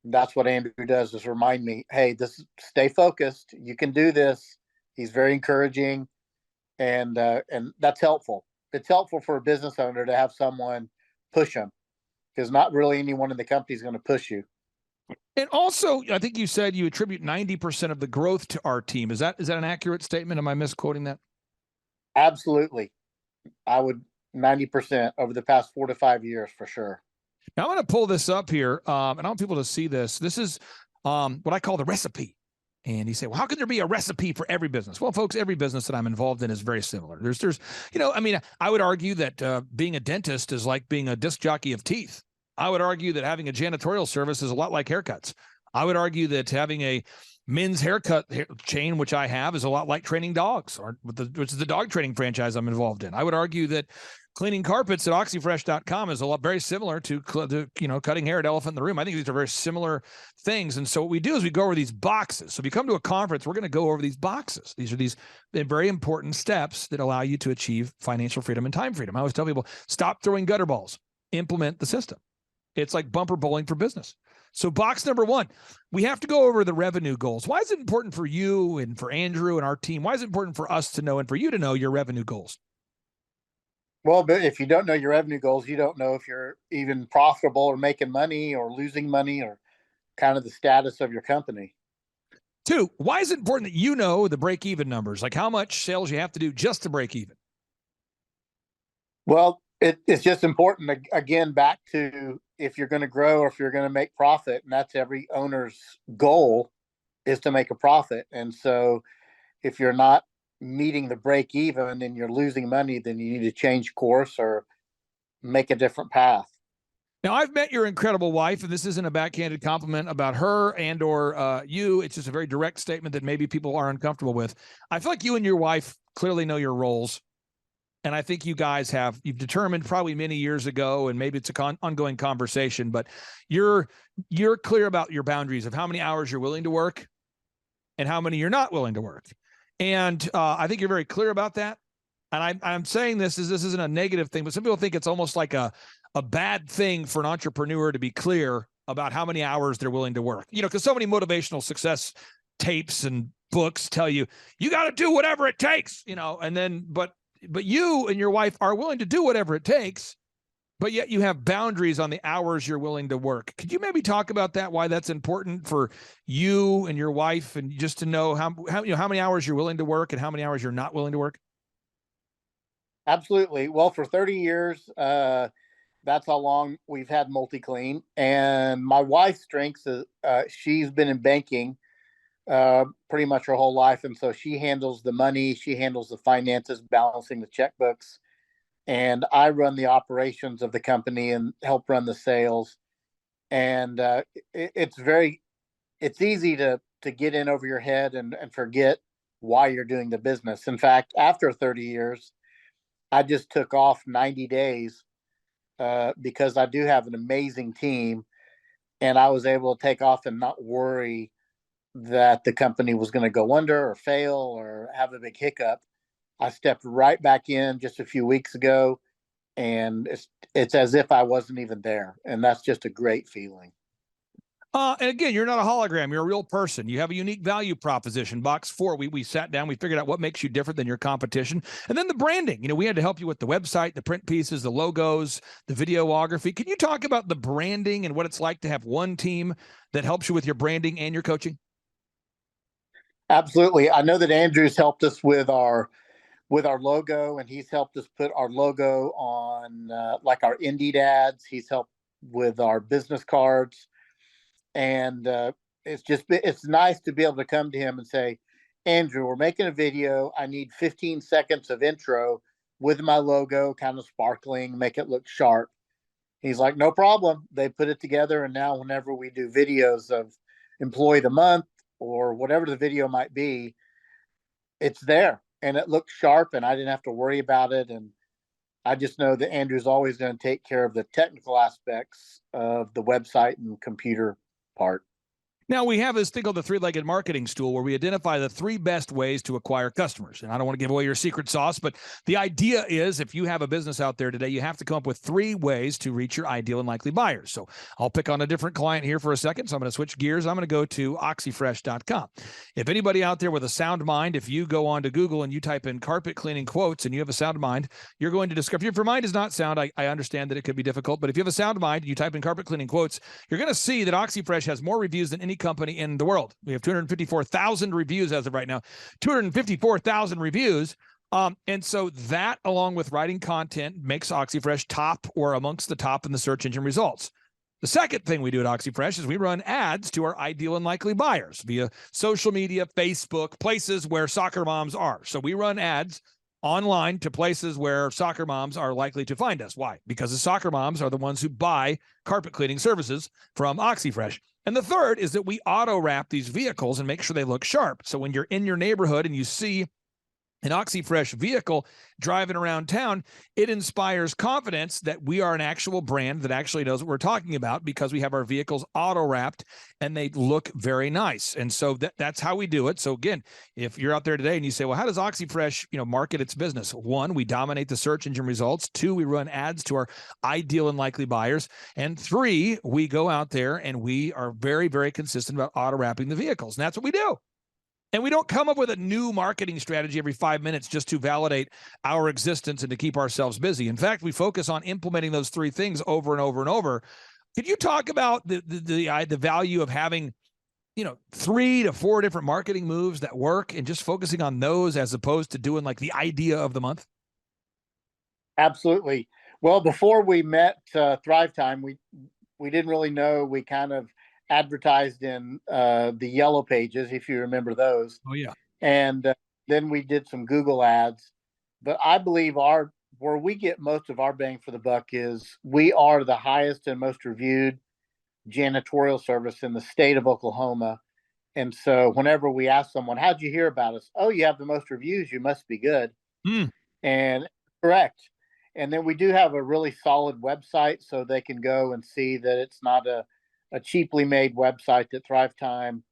And that's what Andrew does, is remind me, hey, stay focused. You can do this. He's very encouraging, and that's helpful. It's helpful for a business owner to have someone push them, because not really anyone in the company is going to push you. And also, I think you said you attribute 90% of the growth to our team. Is that an accurate statement? Am I misquoting that? Absolutely. I would 90% over the past 4 to 5 years for sure. Now, I'm going to pull this up here, and I want people to see this. This is what I call the recipe. And you say, well, how can there be a recipe for every business? Well, folks, every business that I'm involved in is very similar. There's, I would argue that being a dentist is like being a disc jockey of teeth. I would argue that having a janitorial service is a lot like haircuts. I would argue that having a men's haircut chain, which I have, is a lot like training dogs, which is the dog training franchise I'm involved in. I would argue that cleaning carpets at oxyfresh.com is very similar to cutting hair at Elephant in the Room. I think these are very similar things. And so what we do is we go over these boxes. So if you come to a conference, we're going to go over these boxes. These are very important steps that allow you to achieve financial freedom and time freedom. I always tell people, stop throwing gutter balls, implement the system. It's like bumper bowling for business. So box number 1, we have to go over the revenue goals. Why is it important for you and for Andrew and our team? Why is it important for us to know and for you to know your revenue goals? Well, but if you don't know your revenue goals, you don't know if you're even profitable or making money or losing money or kind of the status of your company. 2, why is it important that you know the break-even numbers, like how much sales you have to do just to break even? Well, it's just important, again, back to if you're going to grow or if you're going to make profit, and that's every owner's goal, is to make a profit. And so if you're not meeting the break even and you're losing money, then you need to change course or make a different path. Now, I've met your incredible wife, and this isn't a backhanded compliment about her and or you. It's just a very direct statement that maybe people are uncomfortable with. I feel like you and your wife clearly know your roles. And I think you guys you've determined probably many years ago, and maybe it's an ongoing conversation, but you're clear about your boundaries of how many hours you're willing to work and how many you're not willing to work. And I think you're very clear about that. And I'm saying this isn't a negative thing, but some people think it's almost like a bad thing for an entrepreneur to be clear about how many hours they're willing to work. Because so many motivational success tapes and books tell you got to do whatever it takes, and then, but you and your wife are willing to do whatever it takes, but yet you have boundaries on the hours you're willing to work. Could you maybe talk about that, why that's important for you and your wife, and just to know how many hours you're willing to work and how many hours you're not willing to work? Absolutely. Well, for 30 years, that's how long we've had multi-clean. And my wife's strengths is she's been in banking pretty much her whole life. And so she handles the money, she handles the finances, balancing the checkbooks. And I run the operations of the company and help run the sales. And it's easy to get in over your head and forget why you're doing the business. In fact, after 30 years, I just took off 90 days because I do have an amazing team, and I was able to take off and not worry that the company was going to go under or fail or have a big hiccup. I stepped right back in just a few weeks ago, and it's as if I wasn't even there. And that's just a great feeling. And again, you're not a hologram. You're a real person. You have a unique value proposition. Box 4, we sat down, we figured out what makes you different than your competition. And then the branding. We had to help you with the website, the print pieces, the logos, the videography. Can you talk about the branding and what it's like to have one team that helps you with your branding and your coaching? Absolutely. I know that Andrew's helped us with our logo, and he's helped us put our logo on like our Indeed ads. He's helped with our business cards. And it's nice to be able to come to him and say, Andrew, we're making a video. I need 15 seconds of intro with my logo kind of sparkling, make it look sharp. He's like, no problem. They put it together. And now whenever we do videos of employee of the month or whatever the video might be, it's there and it looks sharp and I didn't have to worry about it. And I just know that Andrew's always going to take care of the technical aspects of the website and computer part. Now, we have this thing called the three-legged marketing stool where we identify the 3 best ways to acquire customers. And I don't want to give away your secret sauce, but the idea is if you have a business out there today, you have to come up with 3 ways to reach your ideal and likely buyers. So I'll pick on a different client here for a second. So I'm going to switch gears. I'm going to go to oxyfresh.com. If anybody out there with a sound mind, if you go on to Google and you type in carpet cleaning quotes and you have a sound mind, you're going to discover, if your mind is not sound, I understand that it could be difficult, but if you have a sound mind and you type in carpet cleaning quotes, you're going to see that OxyFresh has more reviews than any company in the world. We have 254,000 reviews as of right now, 254,000 reviews. And so that, along with writing content, makes OxyFresh top or amongst the top in the search engine results. The second thing we do at OxyFresh is we run ads to our ideal and likely buyers via social media, Facebook, places where soccer moms are. So we run ads online to places where soccer moms are likely to find us. Why? Because the soccer moms are the ones who buy carpet cleaning services from OxyFresh. And the third is that we auto wrap these vehicles and make sure they look sharp. So when you're in your neighborhood and you see an OxyFresh vehicle driving around town, it inspires confidence that we are an actual brand that actually knows what we're talking about because we have our vehicles auto wrapped and they look very nice. And so that's how we do it. So again, if you're out there today and you say, well, how does OxyFresh, market its business? 1, we dominate the search engine results. 2, we run ads to our ideal and likely buyers. And 3, we go out there and we are very, very consistent about auto wrapping the vehicles. And that's what we do. And we don't come up with a new marketing strategy every 5 minutes just to validate our existence and to keep ourselves busy. In fact, we focus on implementing those 3 things over and over and over. Could you talk about the value of having, 3 to 4 different marketing moves that work and just focusing on those as opposed to doing like the idea of the month? Absolutely. Well, before we met Thrive Time, we didn't really know. We kind of advertised in the yellow pages, if you remember those. Oh, yeah. And then we did some Google ads. But I believe where we get most of our bang for the buck is we are the highest and most reviewed janitorial service in the state of Oklahoma. And so whenever we ask someone, how'd you hear about us? Oh, you have the most reviews. You must be good. And correct. And then we do have a really solid website so they can go and see that it's not a cheaply made website, that Thrive Time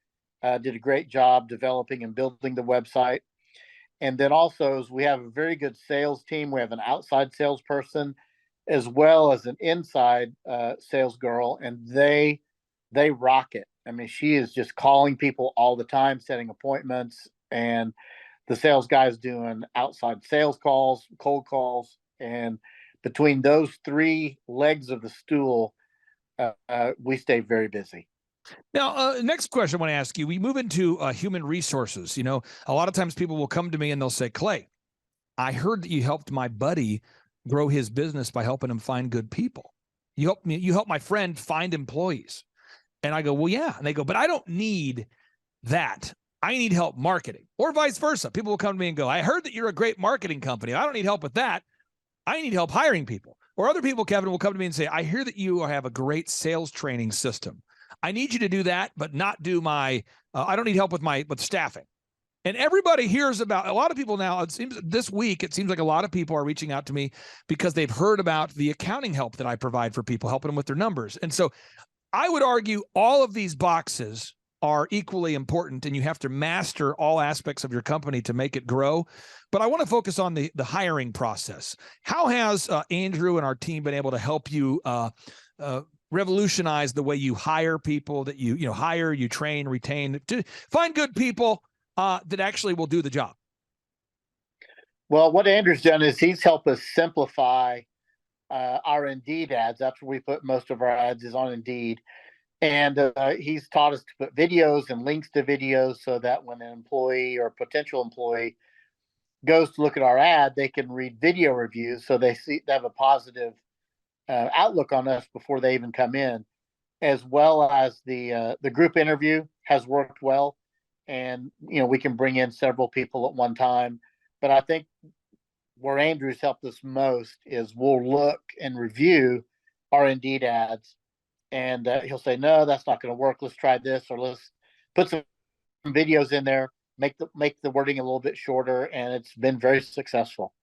did a great job developing and building the website. And then also is we have a very good sales team. We have an outside salesperson as well as an inside sales girl, and they rock it. I mean, she is just calling people all the time, setting appointments, and the sales guy's doing outside sales calls, cold calls, and between those 3 legs of the stool, we stay very busy. Now, next question I want to ask you, we move into human resources. A lot of times people will come to me and they'll say, Clay, I heard that you helped my buddy grow his business by helping him find good people. You helped my friend find employees. And I go, well, yeah. And they go, but I don't need that. I need help marketing, or vice versa. People will come to me and go, I heard that you're a great marketing company. I don't need help with that. I need help hiring people. Or other people, Kevin, will come to me and say, I hear that you have a great sales training system. I need you to do that, but not do my, I don't need help with staffing. And everybody hears about, a lot of people now, it seems this week, it seems like a lot of people are reaching out to me because they've heard about the accounting help that I provide for people, helping them with their numbers. And so I would argue all of these boxes are equally important, and you have to master all aspects of your company to make it grow. But I want to focus on the hiring process. How has Andrew and our team been able to help you revolutionize the way you hire people, that you hire, you train, retain, to find good people that actually will do the job? Well, what Andrew's done is he's helped us simplify our Indeed ads. That's where we put most of our ads, is on Indeed. And he's taught us to put videos and links to videos so that when an employee or potential employee goes to look at our ad, they can read video reviews so they have a positive outlook on us before they even come in. as well as the group interview has worked well. And, we can bring in several people at one time. But I think where Andrew's helped us most is we'll look and review our Indeed ads, and he'll say, no, that's not going to work. Let's try this, or let's put some videos in there, make the wording a little bit shorter, and it's been very successful.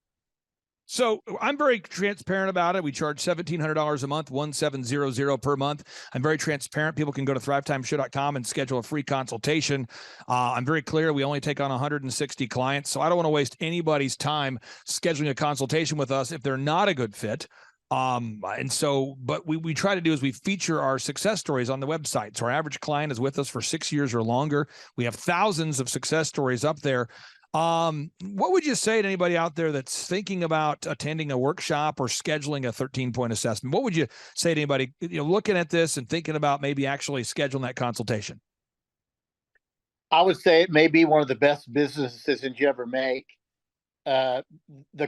So I'm very transparent about it. We charge $1,700 a month, 1,700 per month. I'm very transparent. People can go to thrivetimeshow.com and schedule a free consultation. I'm very clear. We only take on 160 clients. So I don't want to waste anybody's time scheduling a consultation with us if they're not a good fit. But we try to do is we feature our success stories on the website. So our average client is with us for 6 years or longer. We have thousands of success stories up there. What would you say to anybody out there that's thinking about attending a workshop or scheduling a 13-point assessment? What would you say to anybody, looking at this and thinking about maybe actually scheduling that consultation? I would say it may be one of the best business decisions you ever make. The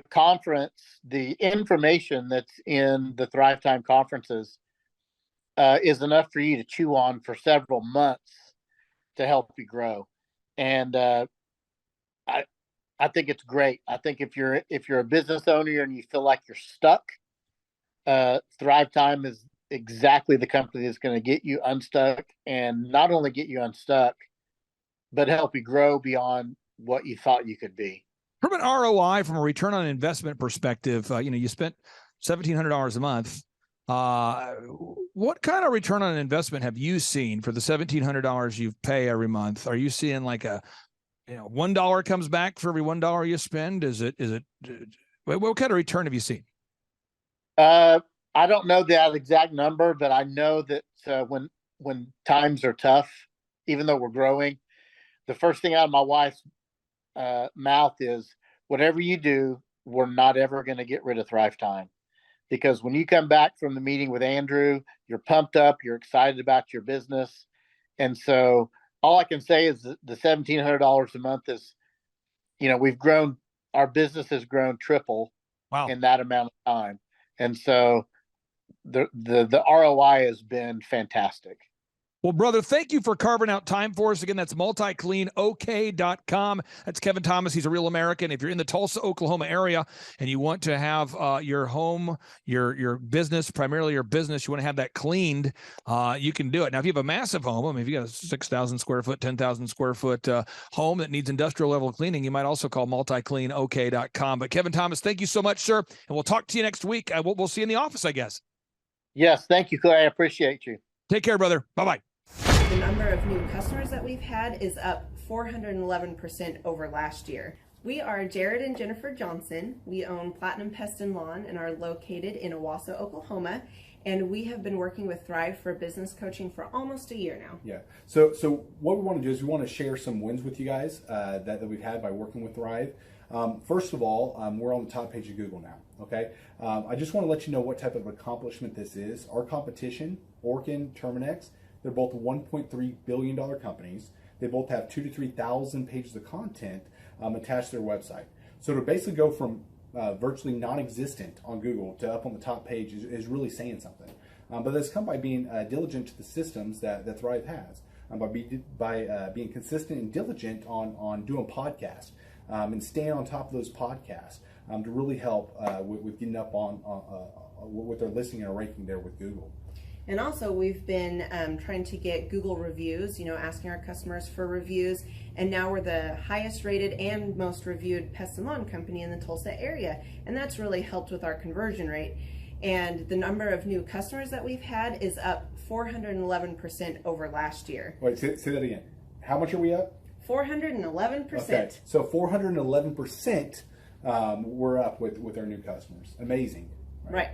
conference, the information that's in the Thrive Time conferences is enough for you to chew on for several months to help you grow. And I think it's great. I think if you're a business owner and you feel like you're stuck, Thrive Time is exactly the company that's going to get you unstuck, and not only get you unstuck, but help you grow beyond what you thought you could be. From an ROI, from a return on investment perspective, you spent $1,700 a month. What kind of return on investment have you seen for the $1,700 you pay every month? Are you seeing like a $1 comes back for every $1 you spend? What kind of return have you seen? I don't know that exact number, but I know that when times are tough, even though we're growing, the first thing out of my wife's mouth is, whatever you do, we're not ever going to get rid of Thrive Time. Because when you come back from the meeting with Andrew, you're pumped up, you're excited about your business. And so all I can say is the $1,700 a month is, we've grown, our business has grown triple in that amount of time. And so the ROI has been fantastic. Well, brother, thank you for carving out time for us. Again, that's multicleanok.com. That's Kevin Thomas. He's a real American. If you're in the Tulsa, Oklahoma area and you want to have your home, your business, primarily your business, you want to have that cleaned, you can do it. Now, if you have a massive home, if you got a 6,000 square foot, 10,000 square foot home that needs industrial level cleaning, you might also call multicleanok.com. But Kevin Thomas, thank you so much, sir. And we'll talk to you next week. We'll see you in the office, I guess. Yes. Thank you, Clay. I appreciate you. Take care, brother. Bye-bye. The number of new customers that we've had is up 411% over last year. We are Jared and Jennifer Johnson. We own Platinum Pest and Lawn and are located in Owasso, Oklahoma. And we have been working with Thrive for business coaching for almost a year now. Yeah. So what we want to do is we want to share some wins with you guys that we've had by working with Thrive. First of all, we're on the top page of Google now. Okay. I just want to let you know what type of accomplishment this is. Our competition, Orkin, Terminex, they're both $1.3 billion companies. They both have 2,000 to 3,000 pages of content attached to their website. So to basically go from virtually non-existent on Google to up on the top page is really saying something. But that's come by being diligent to the systems that Thrive has, by being consistent and diligent on doing podcasts and staying on top of those podcasts to really help with getting up on with their listing and ranking there with Google. And also we've been trying to get Google reviews, asking our customers for reviews. And now we're the highest rated and most reviewed pest and lawn company in the Tulsa area. And that's really helped with our conversion rate. And the number of new customers that we've had is up 411% over last year. Wait, say that again. How much are we up? 411%. Okay, so 411% we're up with our new customers. Amazing. Right.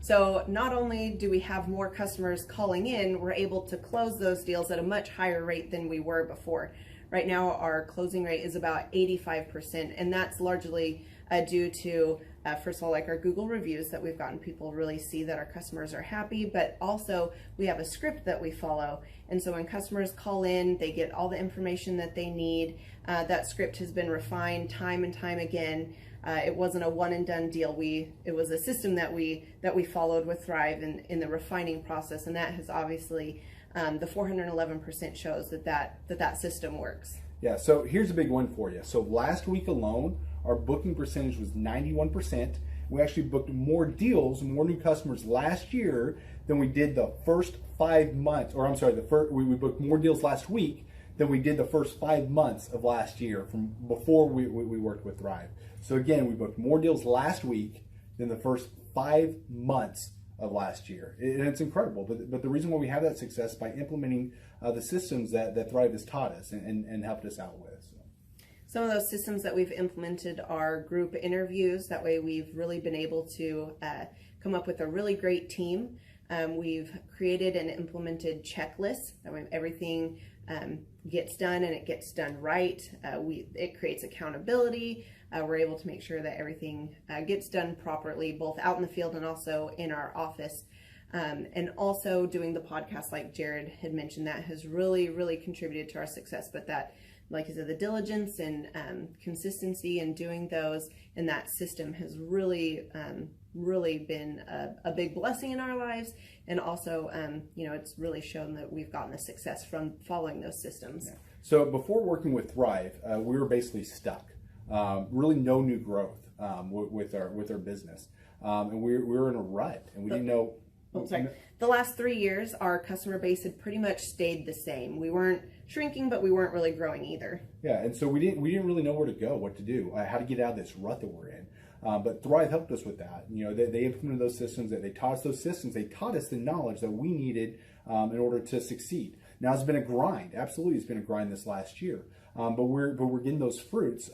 So not only do we have more customers calling in, we're able to close those deals at a much higher rate than we were before. Right now, our closing rate is about 85%, and that's largely due to, first of all, like our Google reviews that we've gotten people really see that our customers are happy, but also we have a script that we follow. And so when customers call in, they get all the information that they need. That script has been refined time and time again. It wasn't a one and done deal. It was a system that we followed with Thrive in the refining process, and that has obviously the 411% shows that system works. Yeah, so here's a big one for you. So last week alone, our booking percentage was 91%. We actually booked more deals, more new customers last year than we did the first 5 months, or I'm sorry, we booked more deals last week than we did the first 5 months of last year from before we worked with Thrive. So again, we booked more deals last week than the first 5 months of last year. And it's incredible. But the reason why we have that success is by implementing the systems that Thrive has taught us and helped us out with. So. Some of those systems that we've implemented are group interviews. That way we've really been able to come up with a really great team. We've created and implemented checklists. That way everything gets done and it gets done right. It creates accountability. We're able to make sure that everything gets done properly, both out in the field and also in our office. And also doing the podcast, like Jared had mentioned, that has really, really contributed to our success. But that, like you said, the diligence and consistency in doing those and that system has really, really been a big blessing in our lives. And also, it's really shown that we've gotten the success from following those systems. Yeah. So before working with Thrive, we were basically stuck. Really no new growth with our business. And we were in a rut, and we didn't know. The last 3 years, our customer base had pretty much stayed the same. We weren't shrinking, but we weren't really growing either. Yeah, and so we didn't really know where to go, what to do, how to get out of this rut that we're in. But Thrive helped us with that. They implemented those systems. They taught us those systems. They taught us the knowledge that we needed in order to succeed. Now it's been a grind. Absolutely, it's been a grind this last year. But we're getting those fruits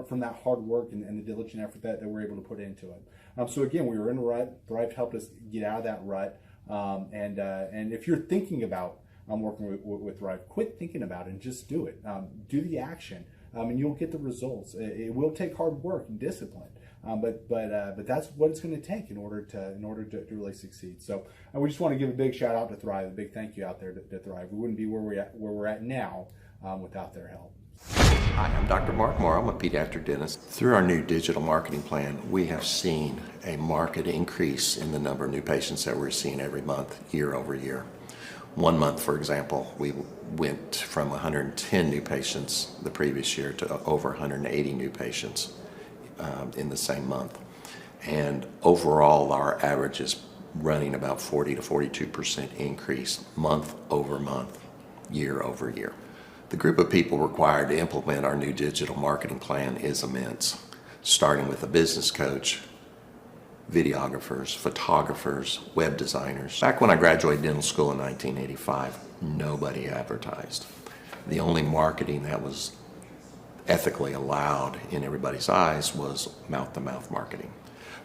from that hard work and the diligent effort that we're able to put into it. So again, we were in a rut. Thrive helped us get out of that rut. And if you're thinking about working with Thrive, quit thinking about it and just do it. Do the action, and you'll get the results. It will take hard work and discipline, but that's what it's going to take in order to really succeed. So we just want to give a big shout out to Thrive, a big thank you out there to Thrive. We wouldn't be where we're at now without their help. Hi, I'm Dr. Mark Moore. I'm a pediatric dentist. Through our new digital marketing plan, we have seen a marked increase in the number of new patients that we're seeing every month, year over year. 1 month, for example, we went from 110 new patients the previous year to over 180 new patients in the same month. And overall, our average is running about 40 to 42% increase month over month, year over year. The group of people required to implement our new digital marketing plan is immense, starting with a business coach, videographers, photographers, web designers. Back when I graduated dental school in 1985, nobody advertised. The only marketing that was ethically allowed in everybody's eyes was mouth-to-mouth marketing.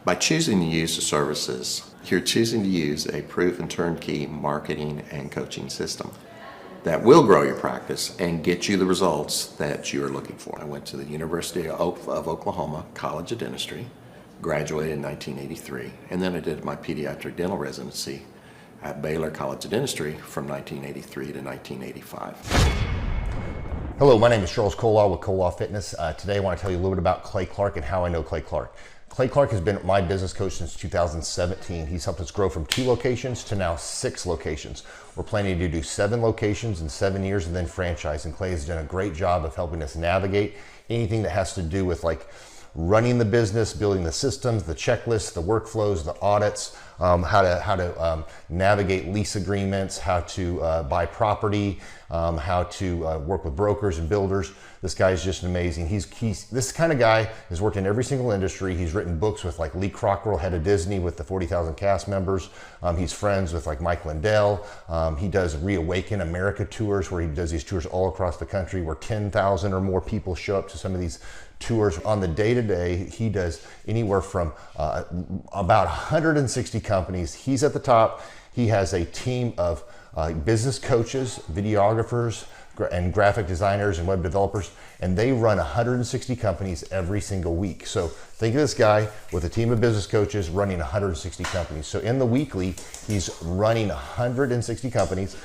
By choosing to use the services, you're choosing to use a proven turnkey marketing and coaching system that will grow your practice and get you the results that you are looking for. I went to the University of Oklahoma College of Dentistry, graduated in 1983, and then I did my pediatric dental residency at Baylor College of Dentistry from 1983 to 1985. Hello, my name is Charles Kolaw with Kolaw Fitness. Today I want to tell you a little bit about Clay Clark and how I know Clay Clark. Clay Clark has been my business coach since 2017. He's helped us grow from 2 locations to now 6 locations. We're planning to do 7 locations in 7 years and then franchise. And Clay has done a great job of helping us navigate anything that has to do with like running the business, building the systems, the checklists, the workflows, the audits, how to navigate lease agreements, how to buy property, how to work with brokers and builders. This guy is just amazing. He's this kind of guy has worked in every single industry. He's written books with like Lee Cockrell, head of Disney, with the 40,000 cast members. He's friends with like Mike Lindell. He does Reawaken America tours where he does these tours all across the country where 10,000 or more people show up to some of these tours. On the day-to-day, he does anywhere from about 160 companies. He's at the top. He has a team of business coaches, videographers, and graphic designers and web developers, and they run 160 companies every single week. So Think of this guy with a team of business coaches running 160 companies. So in the weekly, he's running 160 companies.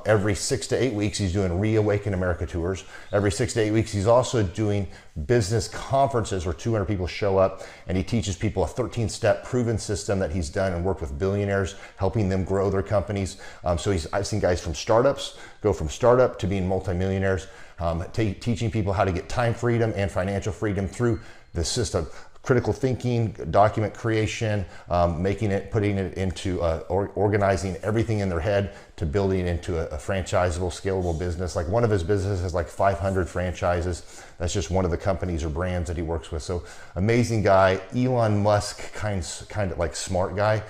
Every 6 to 8 weeks, he's doing Reawaken America tours. Every 6 to 8 weeks, he's also doing business conferences where 200 people show up, and he teaches people a 13-step proven system that he's done and worked with billionaires, helping them grow their companies. I've seen guys from startups go from startup to being multimillionaires, teaching people how to get time freedom and financial freedom through the system. Critical thinking, document creation, putting it into organizing everything in their head to building into a franchisable, scalable business. Like one of his businesses has like 500 franchises. That's just one of the companies or brands that he works with. So amazing guy, Elon Musk kind of like smart guy.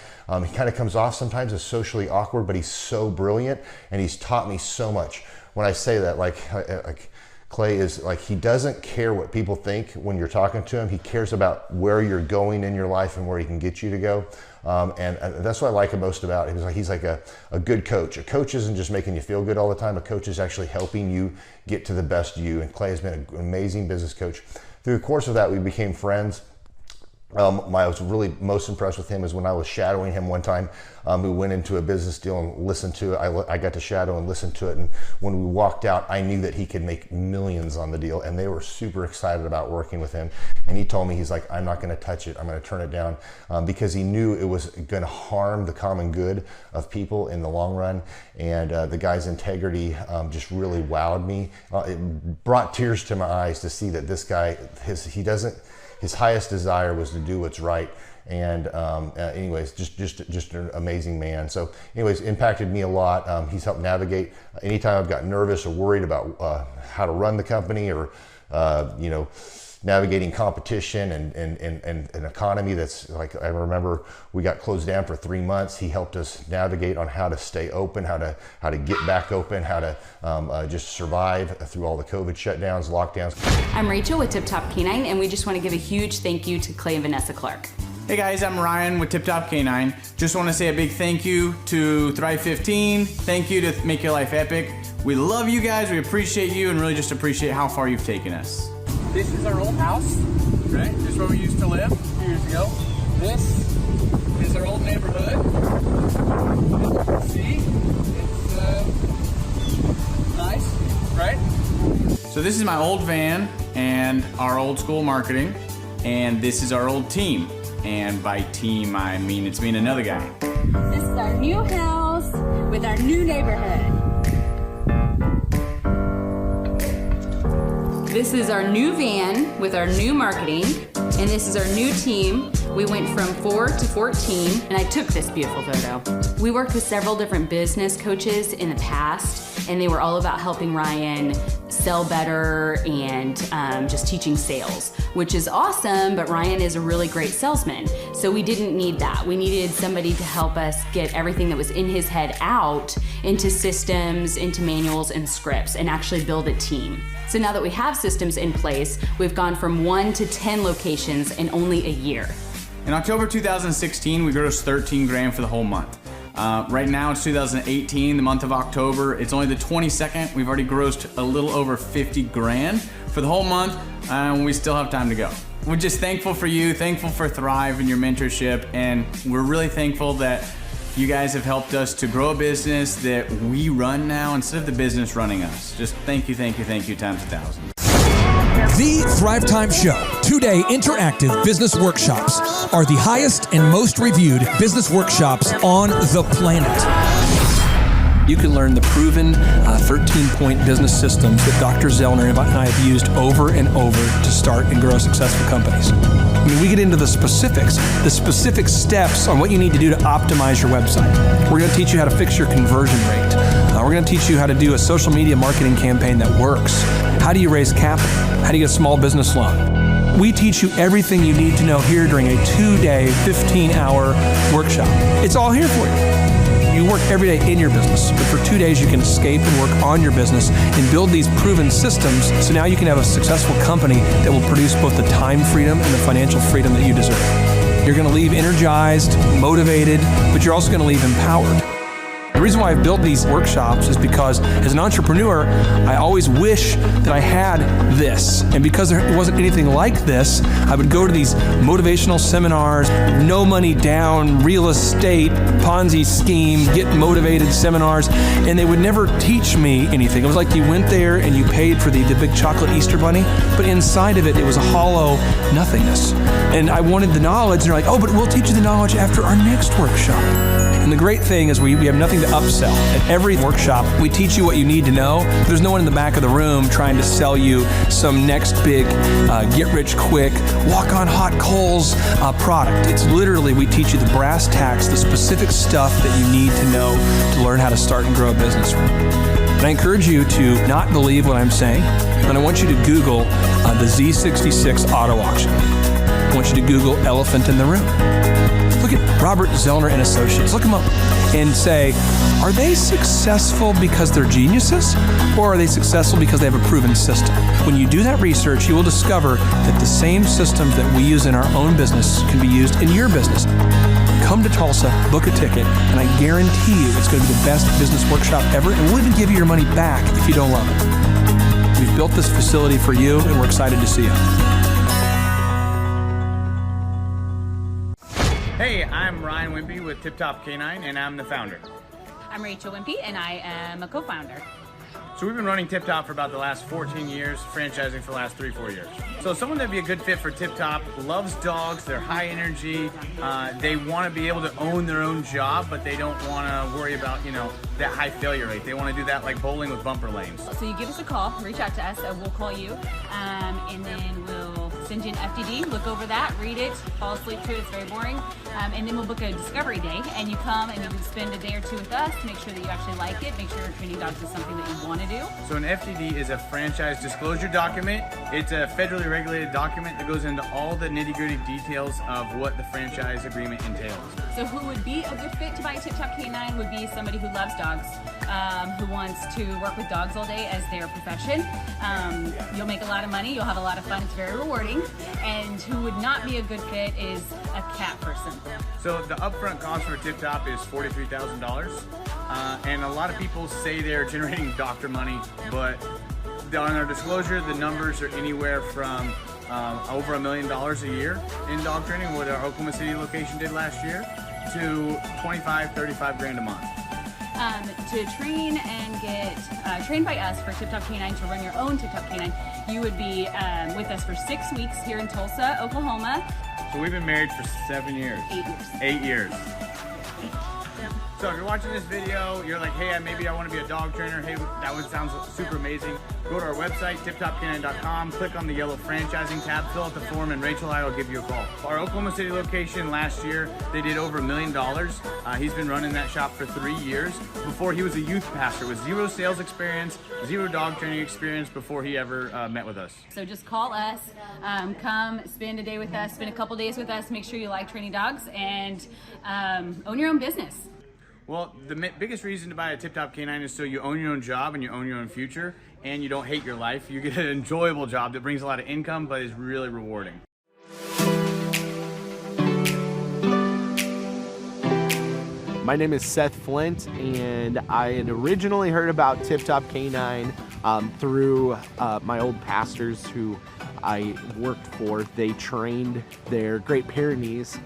He kind of comes off sometimes as socially awkward, but he's so brilliant and he's taught me so much. When I say that, like Clay is like, he doesn't care what people think when you're talking to him. He cares about where you're going in your life and where he can get you to go. And that's what I like him most about him. He's like a good coach. A coach isn't just making you feel good all the time. A coach is actually helping you get to the best you. And Clay has been an amazing business coach. Through the course of that, we became friends. I was really most impressed with him is when I was shadowing him one time. We went into a business deal and listened to it. I got to shadow and listen to it. And when we walked out, I knew that he could make millions on the deal. And they were super excited about working with him. And he told me, he's like, I'm not going to touch it. I'm going to turn it down because he knew it was going to harm the common good of people in the long run. And the guy's integrity just really wowed me. It brought tears to my eyes to see that this guy, his highest desire was to do what's right. And anyways, just an amazing man. So anyways, impacted me a lot. He's helped navigate anytime I've got nervous or worried about how to run the company or, navigating competition and an economy that's like, I remember we got closed down for 3 months. He helped us navigate on how to stay open, how to get back open, how to just survive through all the COVID shutdowns, lockdowns. I'm Rachel with Tip Top Canine, and we just want to give a huge thank you to Clay and Vanessa Clark. Hey guys, I'm Ryan with Tip Top Canine. Just want to say a big thank you to Thrive 15. Thank you to Make Your Life Epic. We love you guys, we appreciate you, and really just appreciate how far you've taken us. This is our old house, right? This is where we used to live a few years ago. This is our old neighborhood. See, it's nice, right? So this is my old van and our old school marketing, and this is our old team. And by team, I mean it's me and another guy. This is our new house with our new neighborhood. This is our new van with our new marketing, and this is our new team. We went from 4 to 14, and I took this beautiful photo. We worked with several different business coaches in the past, and they were all about helping Ryan sell better and just teaching sales, which is awesome, but Ryan is a really great salesman. So we didn't need that. We needed somebody to help us get everything that was in his head out into systems, into manuals and scripts, and actually build a team. So now that we have systems in place, we've gone from 1 to 10 locations in only a year. In October 2016, we grossed 13 grand for the whole month. Right now it's 2018, the month of October. It's only the 22nd. We've already grossed a little over 50 grand for the whole month, and we still have time to go. We're just thankful for you, thankful for Thrive and your mentorship, and we're really thankful that you guys have helped us to grow a business that we run now instead of the business running us. Just thank you times 1,000. The Thrive Time Show 2-day interactive business workshops are the highest and most reviewed business workshops on the planet. You can learn the proven 13-point business systems that Dr. Zellner and I have used over and over to start and grow successful companies. I mean, we get into the specific steps on what you need to do to optimize your website. We're going to teach you how to fix your conversion rate. We're going to teach you how to do a social media marketing campaign that works. How do you raise capital? How do you get a small business loan? We teach you everything you need to know here during a 2-day, 15-hour workshop. It's all here for you. You work every day in your business, but for 2 days you can escape and work on your business and build these proven systems so now you can have a successful company that will produce both the time freedom and the financial freedom that you deserve. You're going to leave energized, motivated, but you're also going to leave empowered. The reason why I've built these workshops is because as an entrepreneur, I always wish that I had this. And because there wasn't anything like this, I would go to these motivational seminars, no money down, real estate, Ponzi scheme, get motivated seminars, and they would never teach me anything. It was like you went there and you paid for the big chocolate Easter bunny, but inside of it was a hollow nothingness. And I wanted the knowledge, and they're like, oh, but we'll teach you the knowledge after our next workshop. And the great thing is we have nothing to upsell. At every workshop, we teach you what you need to know. There's no one in the back of the room trying to sell you some next big get-rich-quick, walk-on-hot coals product. It's literally, we teach you the brass tacks, the specific stuff that you need to know to learn how to start and grow a business. And I encourage you to not believe what I'm saying, and I want you to Google the Z66 auto auction. I want you to Google elephant in the room. Look at Robert Zellner and Associates. Look them up and say, are they successful because they're geniuses, or are they successful because they have a proven system? When you do that research, you will discover that the same systems that we use in our own business can be used in your business. Come to Tulsa, book a ticket, and I guarantee you it's going to be the best business workshop ever, and we'll even give you your money back if you don't love it. We've built this facility for you, and we're excited to see you. Hey, I'm Ryan Wimpy with Tip Top Canine, and I'm the founder. I'm Rachel Wimpy, and I am a co-founder. So we've been running Tip Top for about the last 14 years, franchising for the last 3-4 years. So someone that'd be a good fit for Tip Top loves dogs, they're high energy, they want to be able to own their own job, but they don't want to worry about, that high failure rate. They want to do that like bowling with bumper lanes. So you give us a call, reach out to us, and we'll call you, and then we'll send you an FDD, look over that, read it, fall asleep to it, it's very boring, and then we'll book a discovery day, and you come and you can spend a day or two with us to make sure that you actually like it, make sure training dogs is something that you want to do. So an FDD is a franchise disclosure document. It's a federally regulated document that goes into all the nitty-gritty details of what the franchise agreement entails. So who would be a good fit to buy a Tip Top Canine would be somebody who loves dogs, who wants to work with dogs all day as their profession. You'll make a lot of money, you'll have a lot of fun, it's very rewarding. And who would not be a good fit is a cat person. So the upfront cost for Tip Top is $43,000. And a lot of people say they're generating doctor money, but on our disclosure, the numbers are anywhere from over $1 million a year in dog training, what our Oklahoma City location did last year, to $25-35 grand a month. To train and get trained by us for Tip Top Canine, to run your own Tip Top Canine, you would be with us for 6 weeks here in Tulsa, Oklahoma. So we've been married for 7 years. 8 years. 8 years. So if you're watching this video, you're like, hey, maybe I want to be a dog trainer. Hey, that would sound super amazing. Go to our website, tiptopcanine.com, click on the yellow franchising tab, fill out the form, and Rachel and I will give you a call. Our Oklahoma City location last year, they did over $1 million. He's been running that shop for 3 years. Before, he was a youth pastor with 0 sales experience, 0 dog training experience before he ever met with us. So just call us, come spend a day with us, spend a couple days with us, make sure you like training dogs, and own your own business. Well, the biggest reason to buy a Tip Top Canine is so you own your own job and you own your own future, and you don't hate your life. You get an enjoyable job that brings a lot of income, but is really rewarding. My name is Seth Flint, and I had originally heard about Tip Top Canine through my old pastors who I worked for. They trained their Great Pyrenees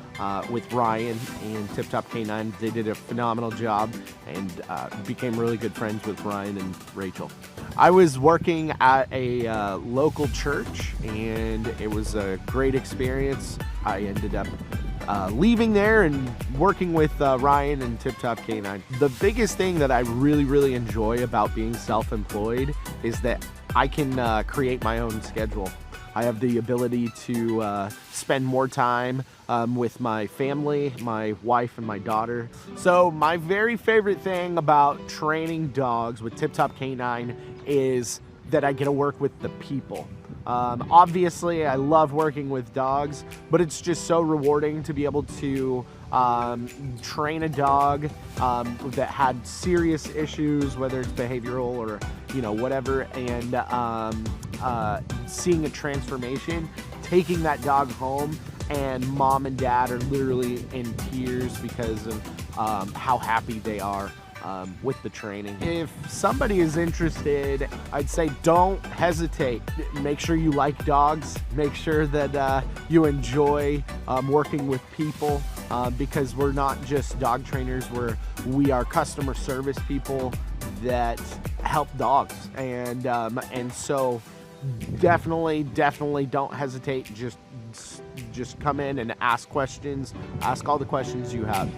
with Ryan and Tip Top Canine. They did a phenomenal job and became really good friends with Ryan and Rachel. I was working at a local church, and it was a great experience. I ended up leaving there and working with Ryan and Tip Top Canine. The biggest thing that I really enjoy about being self-employed is that I can create my own schedule. I have the ability to spend more time with my family, my wife, and my daughter. So my very favorite thing about training dogs with Tip Top Canine is that I get to work with the people. Obviously, I love working with dogs, but it's just so rewarding to be able to train a dog that had serious issues, whether it's behavioral or whatever, and seeing a transformation, taking that dog home, and mom and dad are literally in tears because of how happy they are with the training. If somebody is interested, I'd say don't hesitate. Make sure you like dogs. Make sure that you enjoy working with people, because we're not just dog trainers. We are customer service people that help dogs, and so definitely don't hesitate. Just come in and ask questions. Ask all the questions you have.